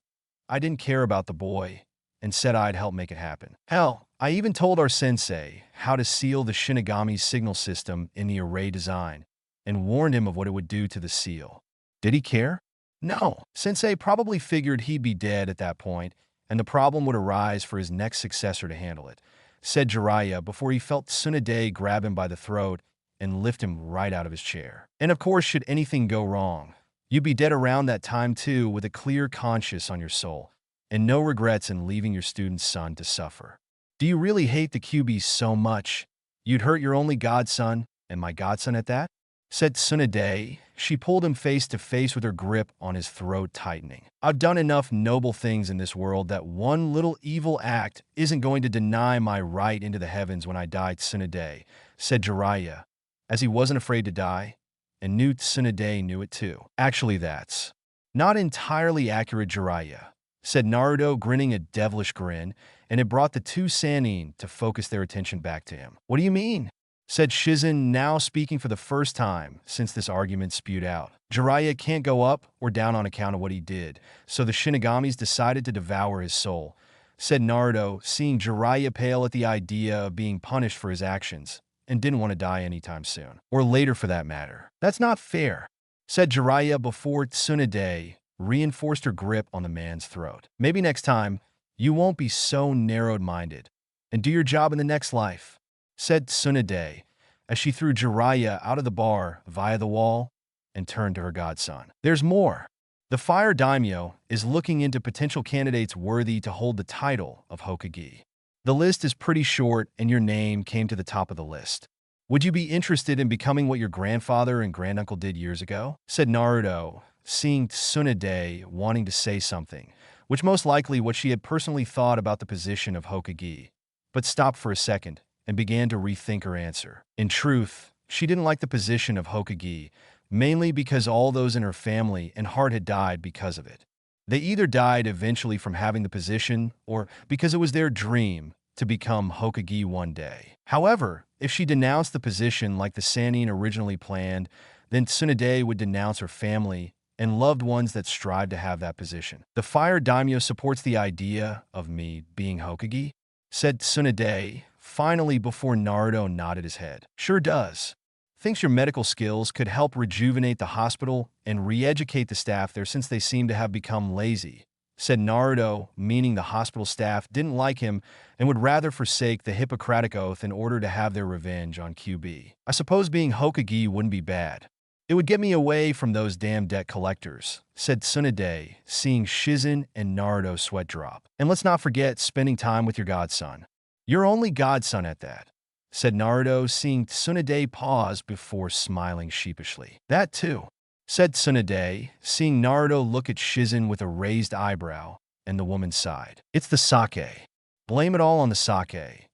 I didn't care about the boy and said I'd help make it happen. Hell, I even told our sensei how to seal the Shinigami's signal system in the array design and warned him of what it would do to the seal. Did he care? No. Sensei probably figured he'd be dead at that point and the problem would arise for his next successor to handle it, said Jiraiya before he felt Tsunade grab him by the throat and lift him right out of his chair. And of course, should anything go wrong, you'd be dead around that time too, with a clear conscience on your soul and no regrets in leaving your student's son to suffer. Do you really hate the QB so much you'd hurt your only godson, and my godson at that? Said Tsunade. She pulled him face to face with her grip on his throat tightening. I've done enough noble things in this world that one little evil act isn't going to deny my right into the heavens when I die, Tsunade, said Jiraiya, as he wasn't afraid to die, and knew Tsunade knew it too. Actually, that's not entirely accurate, Jiraiya, said Naruto, grinning a devilish grin, and it brought the two Sannin to focus their attention back to him. What do you mean? Said Shizen, now speaking for the first time since this argument spewed out. Jiraiya can't go up or down on account of what he did, so the Shinigamis decided to devour his soul, said Naruto, seeing Jiraiya pale at the idea of being punished for his actions, and didn't want to die anytime soon. Or later for that matter. That's not fair, said Jiraiya before Tsunade reinforced her grip on the man's throat. Maybe next time, you won't be so narrow-minded, and do your job in the next life, said Tsunade, as she threw Jiraiya out of the bar via the wall and turned to her godson. There's more. The Fire Daimyo is looking into potential candidates worthy to hold the title of Hokage. The list is pretty short, and your name came to the top of the list. Would you be interested in becoming what your grandfather and granduncle did years ago? Said Naruto, seeing Tsunade wanting to say something, which most likely what she had personally thought about the position of Hokage, but stopped for a second and began to rethink her answer. In truth, she didn't like the position of Hokage, mainly because all those in her family and heart had died because of it. They either died eventually from having the position, or because it was their dream to become Hokage one day. However, if she denounced the position like the Sannin originally planned, then Tsunade would denounce her family and loved ones that strive to have that position. The Fire Daimyo supports the idea of me being Hokage, said Tsunade, finally, before Naruto nodded his head. Sure does. Thinks your medical skills could help rejuvenate the hospital and re-educate the staff there since they seem to have become lazy, said Naruto, meaning the hospital staff didn't like him and would rather forsake the Hippocratic Oath in order to have their revenge on QB. I suppose being Hokage wouldn't be bad. It would get me away from those damn debt collectors, said Tsunade, seeing Shizen and Naruto sweat drop. And let's not forget spending time with your godson. Your only godson at that, said Naruto, seeing Tsunade pause before smiling sheepishly. That too, said Tsunade, seeing Naruto look at Shizen with a raised eyebrow, and the woman sighed. It's the sake. Blame it all on the sake.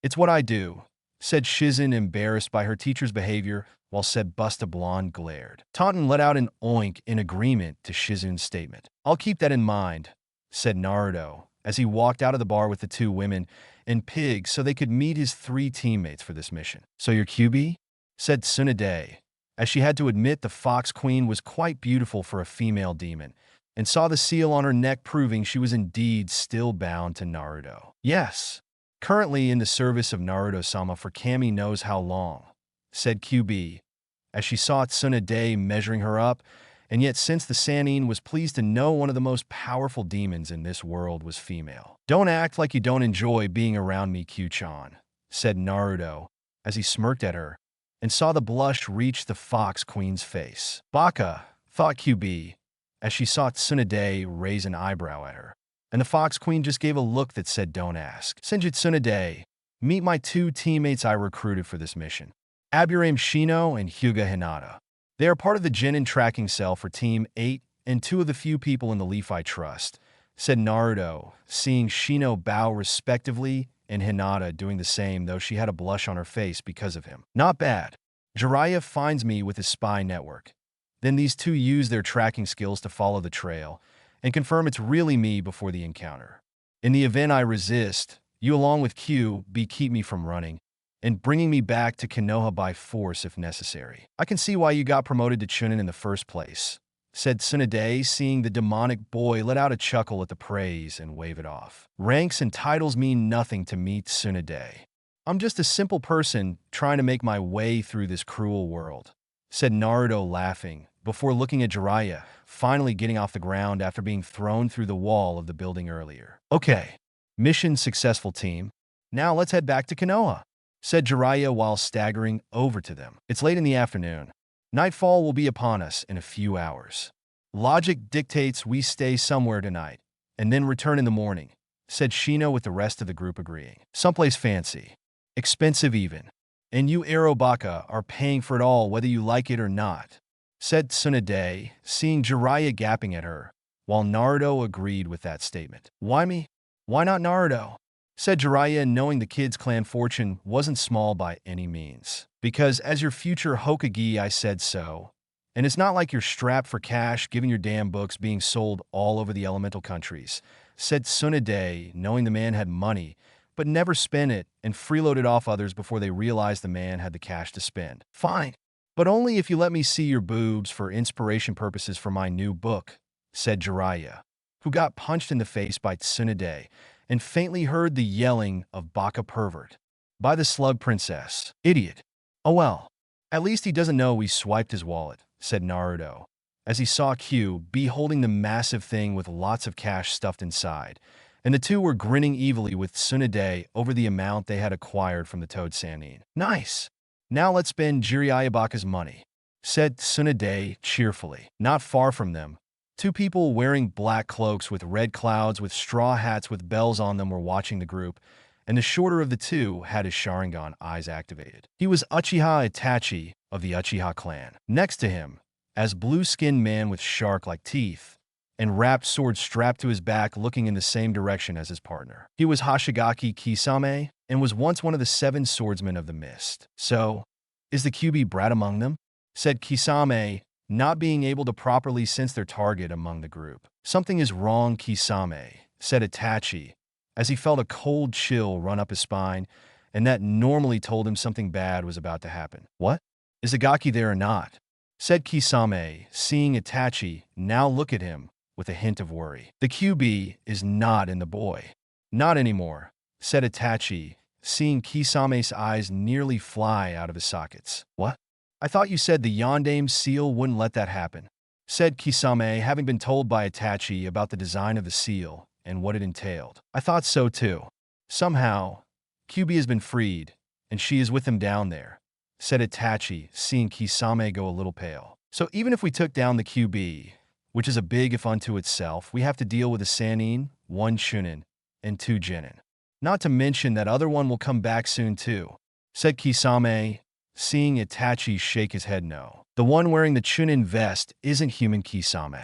It's what I do, said Shizen, embarrassed by her teacher's behavior, while said Busta Blonde glared. Taunton let out an oink in agreement to Shizen's statement. I'll keep that in mind, said Naruto, as he walked out of the bar with the two women and Pig so they could meet his three teammates for this mission. So you're QB? Said Tsunade, as she had to admit the Fox Queen was quite beautiful for a female demon, and saw the seal on her neck proving she was indeed still bound to Naruto. Yes, currently in the service of Naruto-sama for Kami knows how long, said QB, as she saw Tsunade measuring her up, and yet since the Sannin was pleased to know one of the most powerful demons in this world was female. Don't act like you don't enjoy being around me, Q-chan, said Naruto, as he smirked at her, and saw the blush reach the Fox Queen's face. Baka, thought QB, as she saw Tsunade raise an eyebrow at her, and the Fox Queen just gave a look that said don't ask. Senju Tsunade, meet my two teammates I recruited for this mission, Aburame Shino and Hyuga Hinata. They are part of the Genin tracking cell for Team 8 and two of the few people in the Leaf I trust, said Naruto, seeing Shino bow respectively and Hinata doing the same, though she had a blush on her face because of him. Not bad. Jiraiya finds me with his spy network. Then these two use their tracking skills to follow the trail and confirm it's really me before the encounter. In the event I resist, you along with QB keep me from running and bringing me back to Konoha by force if necessary. I can see why you got promoted to Chunin in the first place, said Tsunade, seeing the demonic boy let out a chuckle at the praise and wave it off. Ranks and titles mean nothing to me, Tsunade. I'm just a simple person trying to make my way through this cruel world, said Naruto, laughing, before looking at Jiraiya, finally getting off the ground after being thrown through the wall of the building earlier. Okay, mission successful, team. Now let's head back to Konoha, said Jiraiya while staggering over to them. It's late in the afternoon. Nightfall will be upon us in a few hours. Logic dictates we stay somewhere tonight, and then return in the morning, said Shino with the rest of the group agreeing. Someplace fancy. Expensive even. And you Arobaka are paying for it all whether you like it or not, said Tsunade, seeing Jiraiya gapping at her, while Naruto agreed with that statement. Why me? Why not Naruto? Said Jiraiya, knowing the kid's clan fortune wasn't small by any means. Because as your future Hokage I said so, and it's not like you're strapped for cash given your damn books being sold all over the elemental countries, said Tsunade, knowing the man had money, but never spent it and freeloaded off others before they realized the man had the cash to spend. Fine, but only if you let me see your boobs for inspiration purposes for my new book, said Jiraiya, who got punched in the face by Tsunade and faintly heard the yelling of Baka pervert. By the slug princess. Idiot. Oh well. At least he doesn't know we swiped his wallet, said Naruto, as he saw QB holding the massive thing with lots of cash stuffed inside, and the two were grinning evilly with Tsunade over the amount they had acquired from the Toad Sannin. Nice. Now let's spend Jiraiya-baka's money, said Tsunade cheerfully. Not far from them, two people wearing black cloaks with red clouds with straw hats with bells on them were watching the group, and the shorter of the two had his Sharingan eyes activated. He was Uchiha Itachi of the Uchiha clan. Next to him, as blue-skinned man with shark-like teeth, and wrapped sword strapped to his back looking in the same direction as his partner. He was Hoshigaki Kisame, and was once one of the 7 swordsmen of the mist. So, is the QB brat among them? Said Kisame, not being able to properly sense their target among the group. Something is wrong, Kisame, said Itachi, as he felt a cold chill run up his spine, and that normally told him something bad was about to happen. What? Is Agaki there or not? Said Kisame, seeing Itachi now look at him with a hint of worry. The QB is not in the boy. Not anymore, said Itachi, seeing Kisame's eyes nearly fly out of his sockets. What? I thought you said the Yondaime seal wouldn't let that happen, said Kisame, having been told by Itachi about the design of the seal and what it entailed. I thought so too. Somehow, QB has been freed, and she is with him down there, said Itachi, seeing Kisame go a little pale. So even if we took down the QB, which is a big if unto itself, we have to deal with a Sannin, 1 Chunin, and 2 Genin. Not to mention that other one will come back soon too, said Kisame, seeing Itachi shake his head no. The one wearing the Chunin vest isn't human Kisame.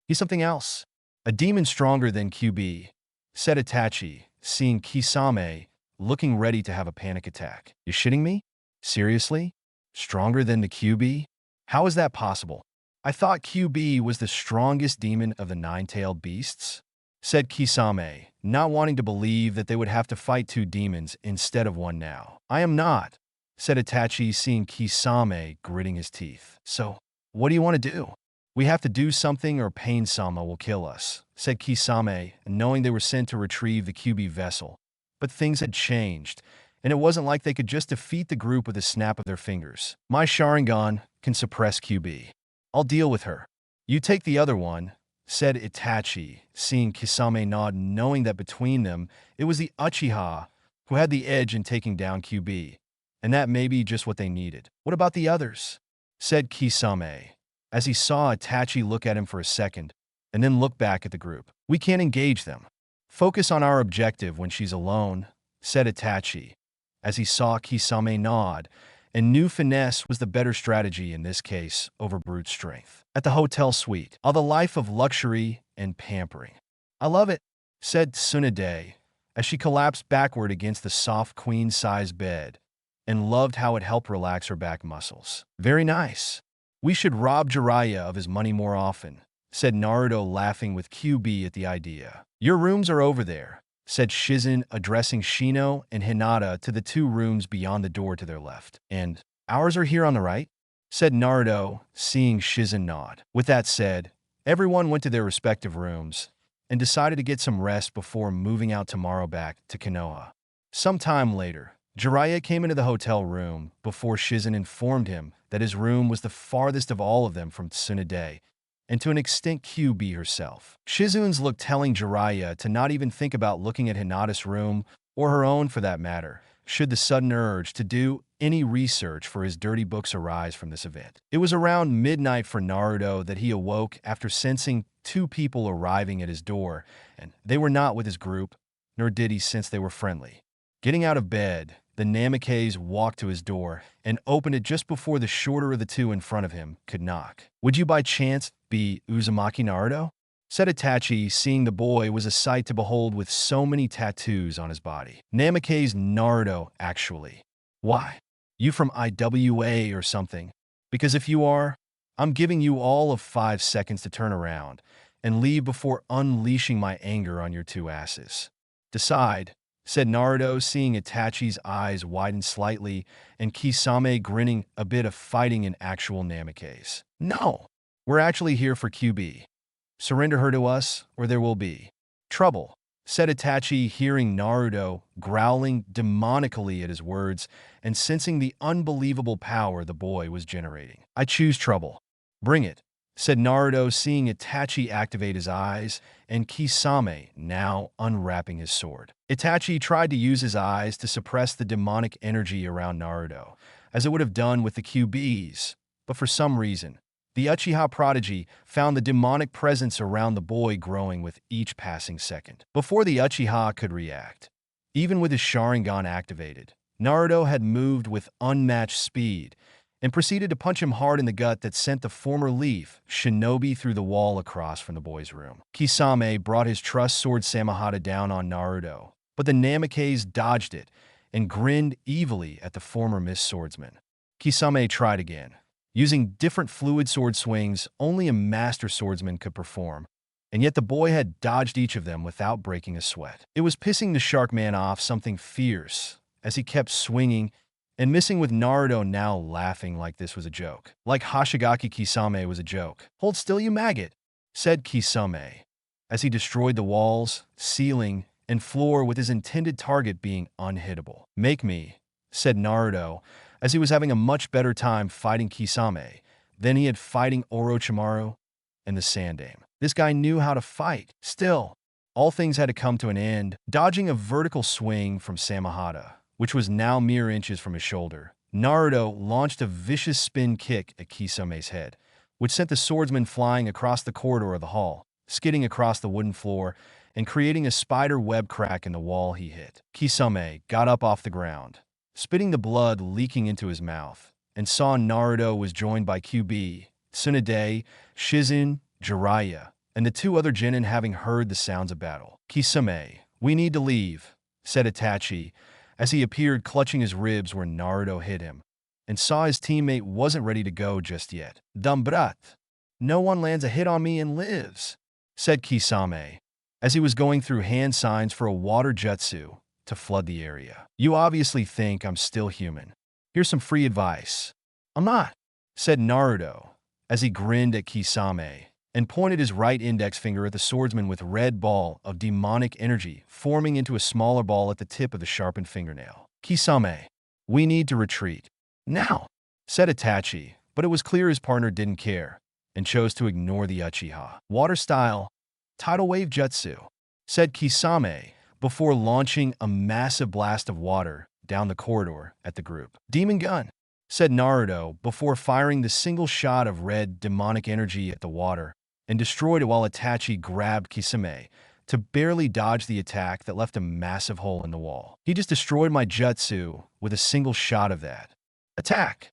He's something else. A demon stronger than QB, said Itachi, seeing Kisame looking ready to have a panic attack. You shitting me? Seriously? Stronger than the QB? How is that possible? I thought QB was the strongest demon of the 9-tailed beasts, said Kisame, not wanting to believe that they would have to fight 2 demons instead of 1 now. I am not, said Itachi, seeing Kisame gritting his teeth. So, what do you want to do? We have to do something or Pain-sama will kill us, said Kisame, knowing they were sent to retrieve the QB vessel. But things had changed, and it wasn't like they could just defeat the group with a snap of their fingers. My Sharingan can suppress QB. I'll deal with her. You take the other one, said Itachi, seeing Kisame nod, knowing that between them, it was the Uchiha who had the edge in taking down QB, and that may be just what they needed. What about the others? Said Kisame, as he saw Itachi look at him for a second, and then look back at the group. We can't engage them. Focus on our objective when she's alone, said Itachi, as he saw Kisame nod, and knew finesse was the better strategy in this case over brute strength. At the hotel suite, all the life of luxury and pampering. I love it, said Tsunade, as she collapsed backward against the soft queen-size bed, and loved how it helped relax her back muscles. Very nice. We should rob Jiraiya of his money more often, said Naruto, laughing with QB at the idea. Your rooms are over there, said Shizen, addressing Shino and Hinata to the 2 rooms beyond the door to their left. And ours are here on the right, said Naruto, seeing Shizen nod. With that said, everyone went to their respective rooms and decided to get some rest before moving out tomorrow back to Konoha. Some time later, Jiraiya came into the hotel room before Shizen informed him that his room was the farthest of all of them from Tsunade, and to an extent QB herself. Shizune's look telling Jiraiya to not even think about looking at Hinata's room or her own for that matter, should the sudden urge to do any research for his dirty books arise from this event. It was around midnight for Naruto that he awoke after sensing two people arriving at his door, and they were not with his group, nor did he sense they were friendly. Getting out of bed, the Namikaze walked to his door and opened it just before the shorter of the two in front of him could knock. "Would you by chance be Uzumaki Naruto?" said Itachi, seeing the boy was a sight to behold with so many tattoos on his body. "Namikaze Naruto, actually." "Why? You from IWA or something? Because if you are, I'm giving you all of 5 seconds to turn around and leave before unleashing my anger on your two asses. Decide," said Naruto, seeing Itachi's eyes widen slightly and Kisame grinning a bit of fighting in actual Namikaze. "No, we're actually here for QB. Surrender her to us, or there will be trouble," said Itachi, hearing Naruto growling demonically at his words and sensing the unbelievable power the boy was generating. "I choose trouble. Bring it," said Naruto, seeing Itachi activate his eyes and Kisame now unwrapping his sword. Itachi tried to use his eyes to suppress the demonic energy around Naruto, as it would have done with the QBs, but for some reason, the Uchiha prodigy found the demonic presence around the boy growing with each passing second. Before the Uchiha could react, even with his Sharingan activated, Naruto had moved with unmatched speed and proceeded to punch him hard in the gut that sent the former Leaf Shinobi through the wall across from the boy's room. Kisame brought his trust sword Samahata down on Naruto, but the Namikaze dodged it and grinned evilly at the former Mist Swordsman. Kisame tried again, using different fluid sword swings only a master swordsman could perform, and yet the boy had dodged each of them without breaking a sweat. It was pissing the Shark Man off something fierce as he kept swinging and missing, with Naruto now laughing like this was a joke. Like Hoshigaki Kisame was a joke. "Hold still, you maggot," said Kisame, as he destroyed the walls, ceiling, and floor with his intended target being unhittable. "Make me," said Naruto, as he was having a much better time fighting Kisame than he had fighting Orochimaru and the Sandaime. This guy knew how to fight. Still, all things had to come to an end. Dodging a vertical swing from Samahata, which was now mere inches from his shoulder, Naruto launched a vicious spin kick at Kisame's head, which sent the swordsman flying across the corridor of the hall, skidding across the wooden floor and creating a spider web crack in the wall he hit. Kisame got up off the ground, spitting the blood leaking into his mouth, and saw Naruto was joined by QB, Tsunade, Shizun, Jiraiya, and the two other genin having heard the sounds of battle. "Kisame, we need to leave," said Itachi, as he appeared clutching his ribs where Naruto hit him, and saw his teammate wasn't ready to go just yet. "Dumb brat. No one lands a hit on me and lives," said Kisame, as he was going through hand signs for a water jutsu to flood the area. "You obviously think I'm still human. Here's some free advice." "I'm not," said Naruto, as he grinned at Kisame and pointed his right index finger at the swordsman with red ball of demonic energy forming into a smaller ball at the tip of the sharpened fingernail. "Kisame, we need to retreat now," said Itachi, but it was clear his partner didn't care and chose to ignore the Uchiha. "Water style, tidal wave jutsu," said Kisame, before launching a massive blast of water down the corridor at the group. "Demon gun," said Naruto, before firing the single shot of red demonic energy at the water and destroyed it while Itachi grabbed Kisame to barely dodge the attack that left a massive hole in the wall. "He just destroyed my jutsu with a single shot of that. Attack!"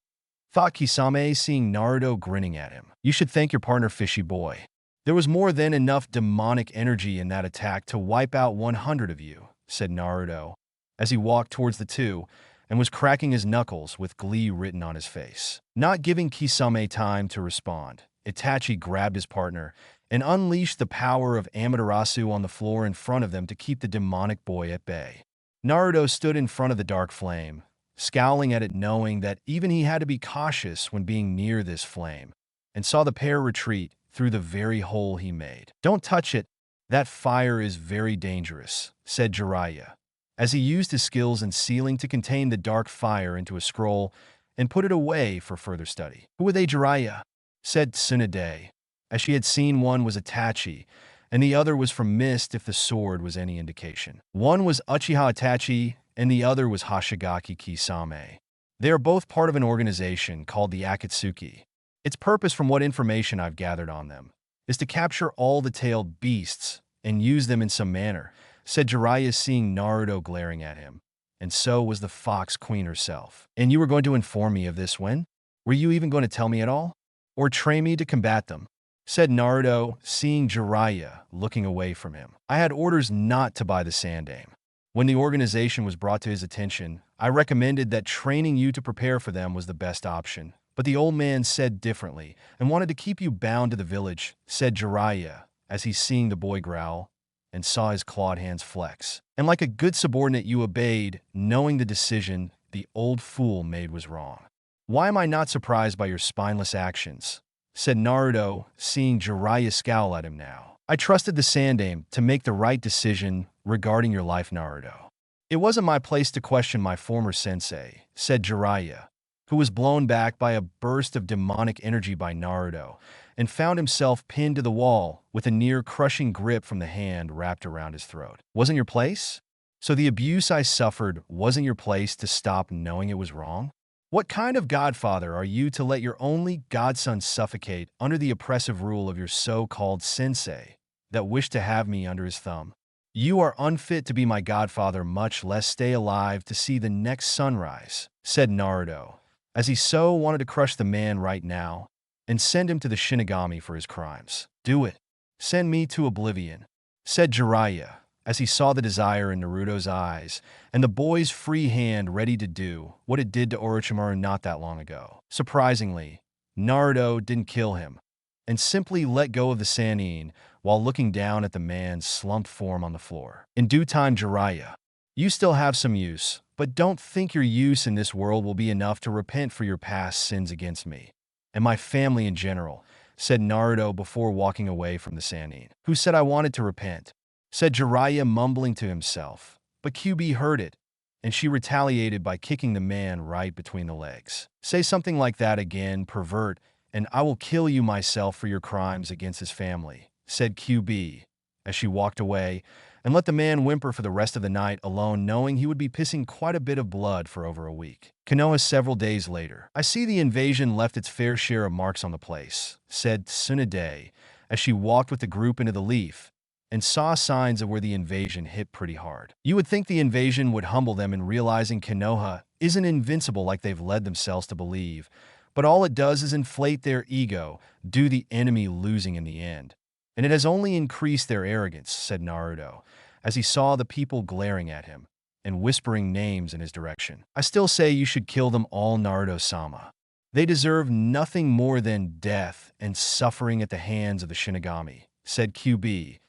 thought Kisame, seeing Naruto grinning at him. "You should thank your partner, fishy boy. There was more than enough demonic energy in that attack to wipe out 100 of you," said Naruto, as he walked towards the two and was cracking his knuckles with glee written on his face. Not giving Kisame time to respond, Itachi grabbed his partner and unleashed the power of Amaterasu on the floor in front of them to keep the demonic boy at bay. Naruto stood in front of the dark flame, scowling at it, knowing that even he had to be cautious when being near this flame, and saw the pair retreat through the very hole he made. "Don't touch it. That fire is very dangerous," said Jiraiya, as he used his skills in sealing to contain the dark fire into a scroll and put it away for further study. "Who are they, Jiraiya?" said Tsunade, as she had seen one was Itachi, and the other was from Mist if the sword was any indication. One was Uchiha Itachi, and the other was Hoshigaki Kisame. They are both part of an organization called the Akatsuki. Its purpose, from what information I've gathered on them, is to capture all the tailed beasts and use them in some manner, said Jiraiya, seeing Naruto glaring at him. And so was the Fox Queen herself. And you were going to inform me of this when? Were you even going to tell me at all? Or train me to combat them? Said Naruto, seeing Jiraiya looking away from him. I had orders not to buy the Sandaime. When the organization was brought to his attention, I recommended that training you to prepare for them was the best option. But the old man said differently and wanted to keep you bound to the village, said Jiraiya, as he seeing the boy growl and saw his clawed hands flex. And like a good subordinate you obeyed, knowing the decision the old fool made was wrong. Why am I not surprised by your spineless actions? Said Naruto, seeing Jiraiya scowl at him now. I trusted the Sandaime to make the right decision regarding your life, Naruto. It wasn't my place to question my former sensei, said Jiraiya, who was blown back by a burst of demonic energy by Naruto and found himself pinned to the wall with a near-crushing grip from the hand wrapped around his throat. Wasn't your place? So the abuse I suffered wasn't your place to stop knowing it was wrong? What kind of godfather are you to let your only godson suffocate under the oppressive rule of your so-called sensei that wished to have me under his thumb? You are unfit to be my godfather, much less stay alive to see the next sunrise, said Naruto, as he so wanted to crush the man right now and send him to the Shinigami for his crimes. Do it. Send me to oblivion, said Jiraiya, as he saw the desire in Naruto's eyes and the boy's free hand ready to do what it did to Orochimaru not that long ago. Surprisingly, Naruto didn't kill him and simply let go of the Sannin while looking down at the man's slumped form on the floor. In due time, Jiraiya, you still have some use, but don't think your use in this world will be enough to repent for your past sins against me and my family in general, said Naruto before walking away from the Sannin. Who said I wanted to repent? Said Jiraiya, mumbling to himself. But QB heard it, and she retaliated by kicking the man right between the legs. Say something like that again, pervert, and I will kill you myself for your crimes against his family, said QB, as she walked away and let the man whimper for the rest of the night alone, knowing he would be pissing quite a bit of blood for over a week. Konoha several days later. I see the invasion left its fair share of marks on the place, said Tsunade, as she walked with the group into the leaf and saw signs of where the invasion hit pretty hard. You would think the invasion would humble them in realizing Konoha isn't invincible like they've led themselves to believe, but all it does is inflate their ego, due to the enemy losing in the end. And it has only increased their arrogance, said Naruto, as he saw the people glaring at him and whispering names in his direction. I still say you should kill them all, Naruto-sama. They deserve nothing more than death and suffering at the hands of the Shinigami, said QB,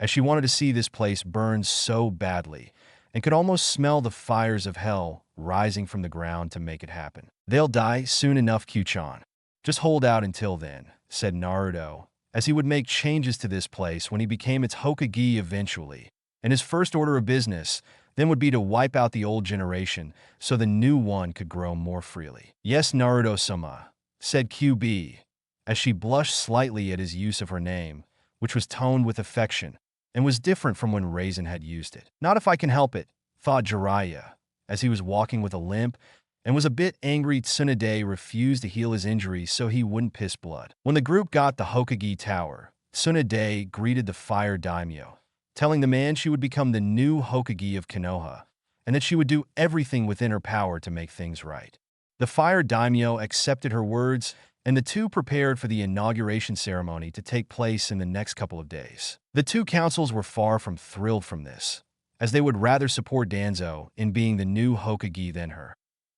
as she wanted to see this place burn so badly and could almost smell the fires of hell rising from the ground to make it happen. They'll die soon enough, Q-chan. Just hold out until then, said Naruto, as he would make changes to this place when he became its Hokage eventually. And his first order of business then would be to wipe out the old generation so the new one could grow more freely. Yes, Naruto-sama, said QB, as she blushed slightly at his use of her name, which was toned with affection and was different from when Raisin had used it. Not if I can help it, thought Jiraiya, as he was walking with a limp and was a bit angry Tsunade refused to heal his injuries so he wouldn't piss blood. When the group got the Hokage Tower, Tsunade greeted the Fire Daimyo, telling the man she would become the new Hokage of Konoha and that she would do everything within her power to make things right. The Fire Daimyo accepted her words, and the two prepared for the inauguration ceremony to take place in the next couple of days. The two councils were far from thrilled from this, as they would rather support Danzo in being the new Hokage than her.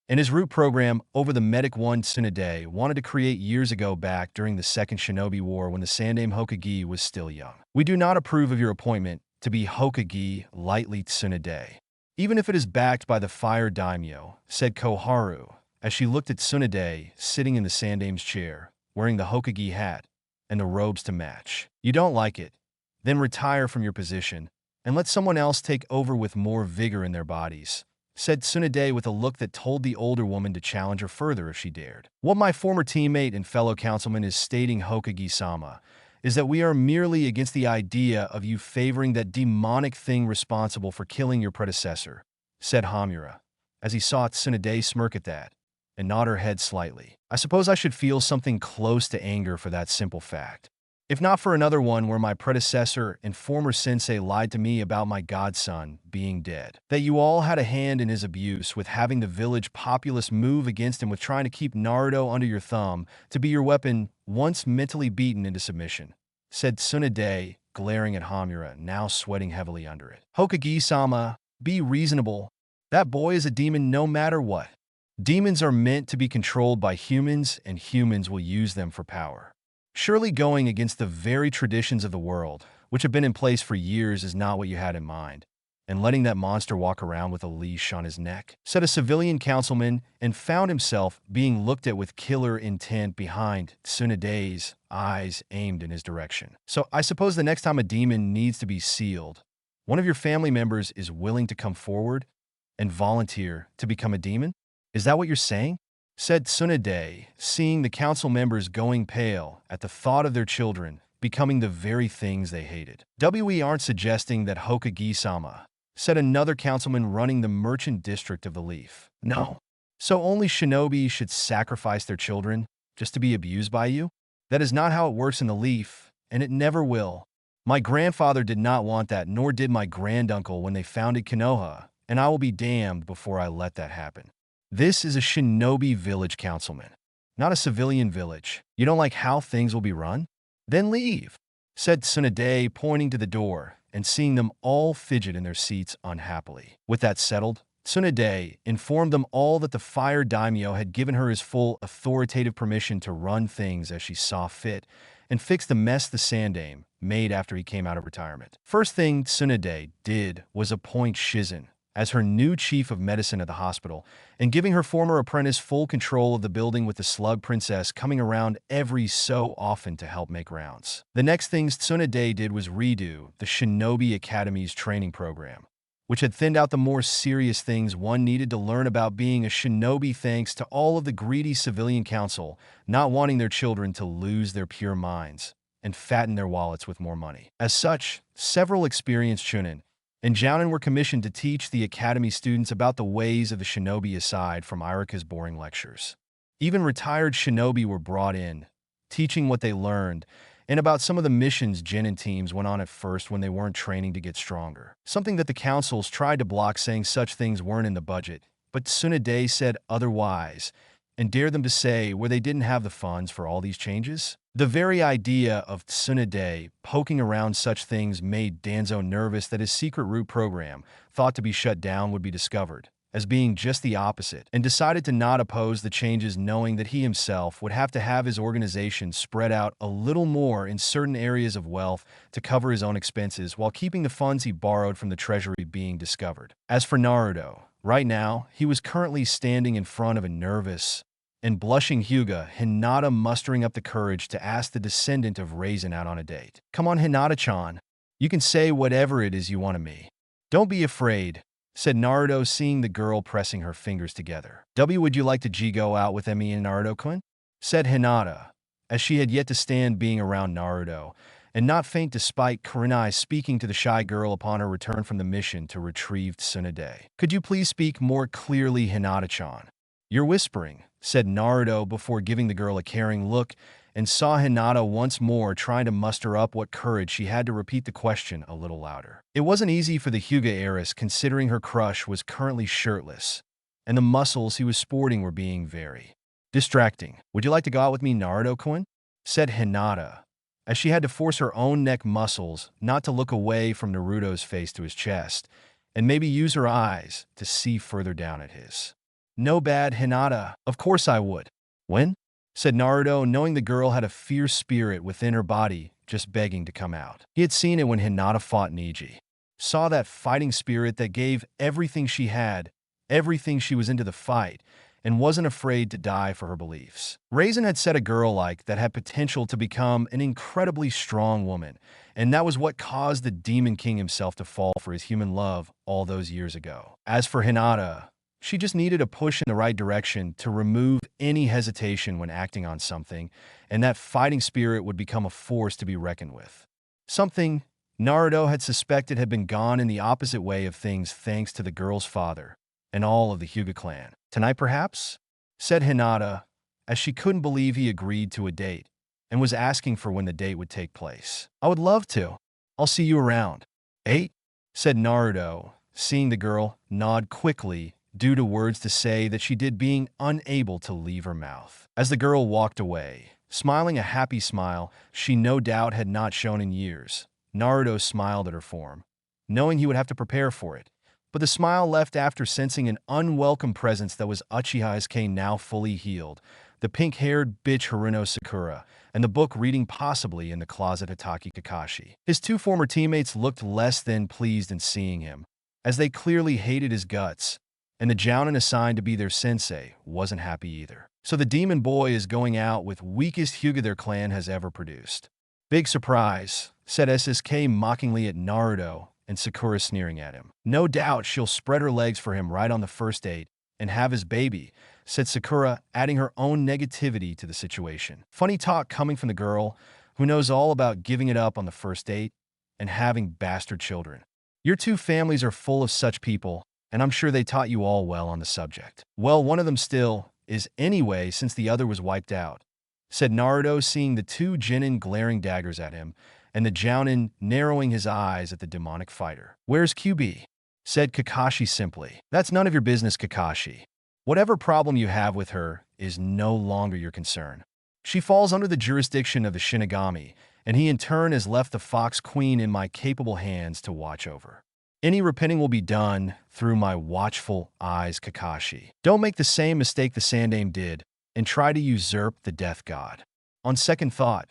In his root program, over the Medic One Tsunade wanted to create years ago back during the Second Shinobi War when the Sandaime Hokage was still young. We do not approve of your appointment to be Hokage lightly, Tsunade, even if it is backed by the Fire Daimyo, said Koharu, as she looked at Tsunade sitting in the Sandaime's chair, wearing the Hokage hat and the robes to match. You don't like it? Then retire from your position and let someone else take over with more vigor in their bodies, said Tsunade with a look that told the older woman to challenge her further if she dared. What my former teammate and fellow councilman is stating, Hokage-sama, is that we are merely against the idea of you favoring that demonic thing responsible for killing your predecessor, said Hamura, as he saw Tsunade smirk at that, and nod her head slightly. I suppose I should feel something close to anger for that simple fact. If not for another one where my predecessor and former sensei lied to me about my godson being dead. That you all had a hand in his abuse with having the village populace move against him with trying to keep Naruto under your thumb to be your weapon once mentally beaten into submission, said Tsunade, glaring at Hamura, now sweating heavily under it. Hokage-sama, be reasonable. That boy is a demon no matter what. Demons are meant to be controlled by humans, and humans will use them for power. Surely going against the very traditions of the world, which have been in place for years, is not what you had in mind, and letting that monster walk around with a leash on his neck, said a civilian councilman, and found himself being looked at with killer intent behind Tsunade's eyes aimed in his direction. So I suppose the next time a demon needs to be sealed, one of your family members is willing to come forward and volunteer to become a demon? Is that what you're saying? Said Tsunade, seeing the council members going pale at the thought of their children becoming the very things they hated. We aren't suggesting that Hokage-sama, said another councilman running the merchant district of the Leaf. No. So only shinobi should sacrifice their children just to be abused by you? That is not how it works in the Leaf, and it never will. My grandfather did not want that, nor did my granduncle when they founded Konoha, and I will be damned before I let that happen. This is a shinobi village, councilman, not a civilian village. You don't like how things will be run? Then leave, said Tsunade, pointing to the door and seeing them all fidget in their seats unhappily. With that settled, Tsunade informed them all that the fire daimyo had given her his full authoritative permission to run things as she saw fit and fix the mess the Sandaime made after he came out of retirement. First thing Tsunade did was appoint Shizen as her new chief of medicine at the hospital, and giving her former apprentice full control of the building, with the slug princess coming around every so often to help make rounds. The next thing Tsunade did was redo the Shinobi Academy's training program, which had thinned out the more serious things one needed to learn about being a shinobi, thanks to all of the greedy civilian council not wanting their children to lose their pure minds and fatten their wallets with more money. As such, several experienced chunin and jounin were commissioned to teach the academy students about the ways of the shinobi aside from Irika's boring lectures. Even retired shinobi were brought in, teaching what they learned, and about some of the missions Genin teams went on at first when they weren't training to get stronger. Something that the councils tried to block, saying such things weren't in the budget, but Tsunade said otherwise, and dared them to say where they didn't have the funds for all these changes. The very idea of Tsunade poking around such things made Danzo nervous that his secret root program, thought to be shut down, would be discovered as being just the opposite, and decided to not oppose the changes, knowing that he himself would have to have his organization spread out a little more in certain areas of wealth to cover his own expenses while keeping the funds he borrowed from the treasury being discovered. As for Naruto, right now, he was currently standing in front of a nervous and blushing Hyuga Hinata, mustering up the courage to ask the Descendant of Raisin out on a date. Come on, Hinata-chan. You can say whatever it is you want of me. Don't be afraid, said Naruto, seeing the girl pressing her fingers together. Would you like to go out with me and Naruto-kun? Said Hinata, as she had yet to stand being around Naruto, and not faint despite Kurenai speaking to the shy girl upon her return from the mission to retrieve Tsunade. Could you please speak more clearly, Hinata-chan? You're whispering, said Naruto before giving the girl a caring look, and saw Hinata once more trying to muster up what courage she had to repeat the question a little louder. It wasn't easy for the Hyuga heiress, considering her crush was currently shirtless, and the muscles he was sporting were being very distracting. Would you like to go out with me, Naruto-kun? Said Hinata, as she had to force her own neck muscles not to look away from Naruto's face to his chest, and maybe use her eyes to see further down at his. No bad, Hinata. Of course I would. When? Said Naruto, knowing the girl had a fierce spirit within her body, just begging to come out. He had seen it when Hinata fought Niji. Saw that fighting spirit that gave everything she had, everything she was into the fight, and wasn't afraid to die for her beliefs. Raisin had said a girl like that had potential to become an incredibly strong woman, and that was what caused the Demon King himself to fall for his human love all those years ago. As for Hinata, She just needed a push in the right direction to remove any hesitation when acting on something, and that fighting spirit would become a force to be reckoned with. Something Naruto had suspected had been gone in the opposite way of things thanks to the girl's father and all of the Hyuga clan. "Tonight, perhaps?" said Hinata, as she couldn't believe he agreed to a date and was asking for when the date would take place. "I would love to. I'll see you around." "8?" said Naruto, seeing the girl nod quickly due to words to say that she did being unable to leave her mouth. As the girl walked away, smiling a happy smile she no doubt had not shown in years, Naruto smiled at her form, knowing he would have to prepare for it. But the smile left after sensing an unwelcome presence that was Uchiha Sasuke now fully healed, the pink-haired bitch Haruno Sakura, and the book reading possibly in the closet Hatake Kakashi. His two former teammates looked less than pleased in seeing him, as they clearly hated his guts, and the jounin assigned to be their sensei wasn't happy either. So the demon boy is going out with weakest Hyuga their clan has ever produced. "Big surprise," said SSK mockingly at Naruto, and Sakura sneering at him. "No doubt she'll spread her legs for him right on the first date and have his baby," said Sakura, adding her own negativity to the situation. Funny talk coming from the girl who knows all about giving it up on the first date and having bastard children. "Your two families are full of such people, and I'm sure they taught you all well on the subject." "Well, one of them still is anyway since the other was wiped out," said Naruto, seeing the two genin glaring daggers at him, and the jounin narrowing his eyes at the demonic fighter. "Where's QB?" said Kakashi simply. "That's none of your business, Kakashi. Whatever problem you have with her is no longer your concern. She falls under the jurisdiction of the Shinigami, and he in turn has left the Fox Queen in my capable hands to watch over. Any repenting will be done through my watchful eyes, Kakashi. Don't make the same mistake the Sandaime did and try to usurp the Death God. On second thought,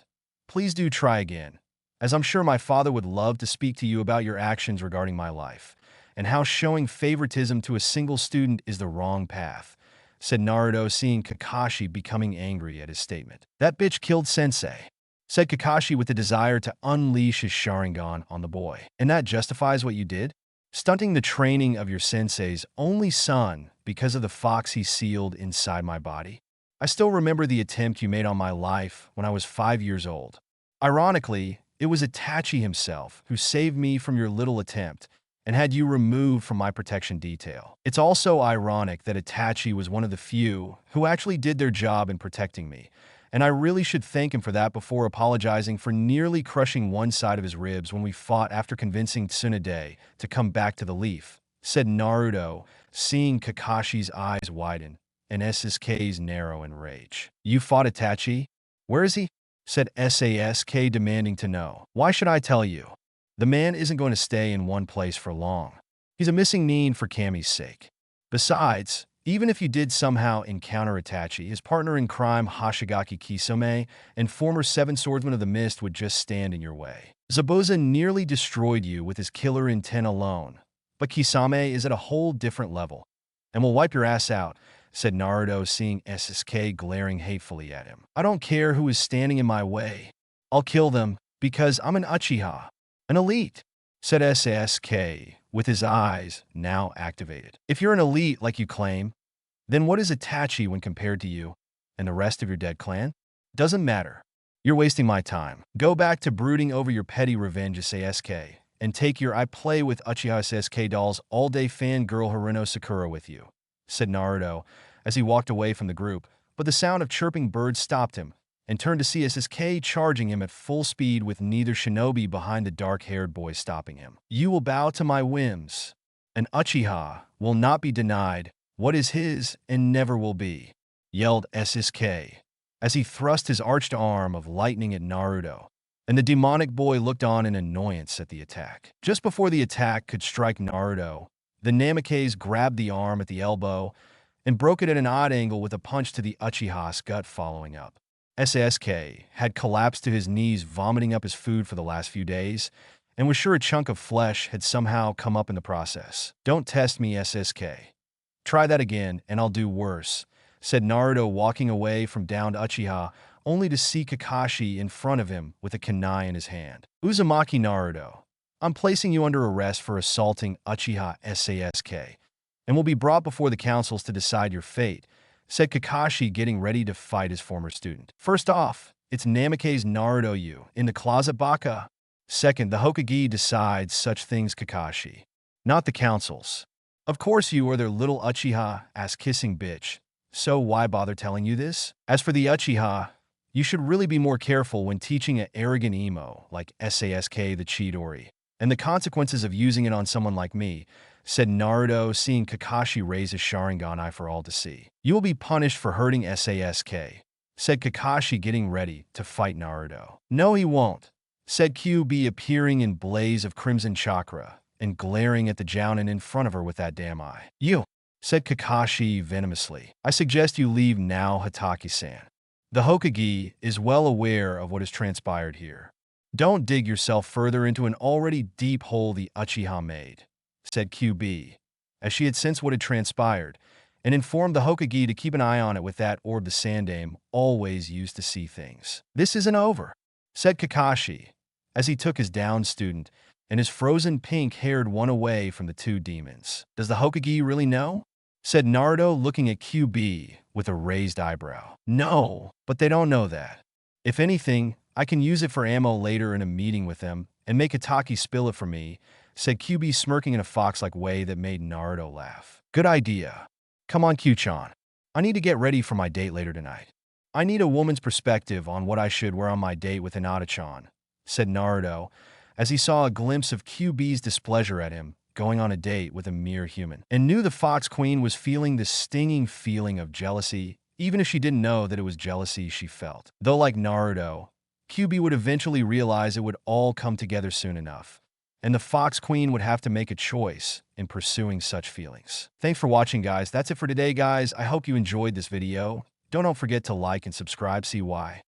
please do try again, as I'm sure my father would love to speak to you about your actions regarding my life, and how showing favoritism to a single student is the wrong path," said Naruto, seeing Kakashi becoming angry at his statement. "That bitch killed Sensei," said Kakashi with the desire to unleash his Sharingan on the boy. "And that justifies what you did? Stunting the training of your sensei's only son because of the fox he sealed inside my body? I still remember the attempt you made on my life when I was 5 years old. Ironically, it was Itachi himself who saved me from your little attempt and had you removed from my protection detail. It's also ironic that Itachi was one of the few who actually did their job in protecting me, and I really should thank him for that before apologizing for nearly crushing one side of his ribs when we fought after convincing Tsunade to come back to the leaf," said Naruto, seeing Kakashi's eyes widen and SSK's narrow in rage. "You fought Itachi? Where is he?" said SASK, demanding to know. "Why should I tell you? The man isn't going to stay in one place for long. He's a missing need for Kami's sake. Besides, even if you did somehow encounter Itachi, his partner in crime Hoshigaki Kisame and former Seven Swordsman of the Mist would just stand in your way. Zabuza nearly destroyed you with his killer intent alone, but Kisame is at a whole different level, and will wipe your ass out," said Naruto, seeing SSK glaring hatefully at him. "I don't care who is standing in my way. I'll kill them because I'm an Uchiha, an elite," said SSK, with his eyes now activated. "If you're an elite like you claim, then what is Itachi when compared to you and the rest of your dead clan? Doesn't matter. You're wasting my time. Go back to brooding over your petty revenge, SASK, and take your I play with Uchiha SSK dolls all-day fangirl Haruno Sakura with you," said Naruto as he walked away from the group, but the sound of chirping birds stopped him, and turned to see SSK charging him at full speed with neither shinobi behind the dark-haired boy stopping him. "You will bow to my whims. An Uchiha will not be denied what is his and never will be," yelled SSK, as he thrust his arched arm of lightning at Naruto, and the demonic boy looked on in annoyance at the attack. Just before the attack could strike Naruto, the Namikaze grabbed the arm at the elbow and broke it at an odd angle with a punch to the Uchiha's gut following up. SSK had collapsed to his knees, vomiting up his food for the last few days, and was sure a chunk of flesh had somehow come up in the process. "Don't test me, SSK. Try that again, and I'll do worse," said Naruto, walking away from downed Uchiha, only to see Kakashi in front of him with a kunai in his hand. "Uzumaki Naruto, I'm placing you under arrest for assaulting Uchiha SASK," and will be brought before the councils to decide your fate, said Kakashi, getting ready to fight his former student. First off, it's Namikaze's Naruto you in the closet baka. Second, the Hokage decides such things, Kakashi, not the councils. Of course you are their little Uchiha ass-kissing bitch, so why bother telling you this? As for the Uchiha, you should really be more careful when teaching an arrogant emo like Sasuke the Chidori, and the consequences of using it on someone like me, said Naruto, seeing Kakashi raise his Sharingan eye for all to see. You will be punished for hurting Sasuke, said Kakashi, getting ready to fight Naruto. No, he won't, said QB, appearing in blaze of crimson chakra and glaring at the Jounin in front of her with that damn eye. You, said Kakashi venomously. I suggest you leave now, Hatake-san. The Hokage is well aware of what has transpired here. Don't dig yourself further into an already deep hole the Uchiha made, said QB, as she had sensed what had transpired, and informed the Hokage to keep an eye on it with that orb the Sandaime always used to see things. This isn't over, said Kakashi, as he took his downed student and his frozen pink-haired one away from the two demons. Does the Hokage really know? Said Naruto, looking at QB with a raised eyebrow. No, but they don't know that. If anything, I can use it for ammo later in a meeting with them and make Hatake spill it for me, said QB, smirking in a fox-like way that made Naruto laugh. Good idea. Come on, Q-chan. I need to get ready for my date later tonight. I need a woman's perspective on what I should wear on my date with Hinata-chan, said Naruto, as he saw a glimpse of QB's displeasure at him going on a date with a mere human, and knew the Fox Queen was feeling this stinging feeling of jealousy, even if she didn't know that it was jealousy she felt. Though like Naruto, QB would eventually realize it would all come together soon enough, and the Fox Queen would have to make a choice in pursuing such feelings. Thanks for watching, guys. That's it for today, guys. I hope you enjoyed this video. Don't forget to like and subscribe. See why.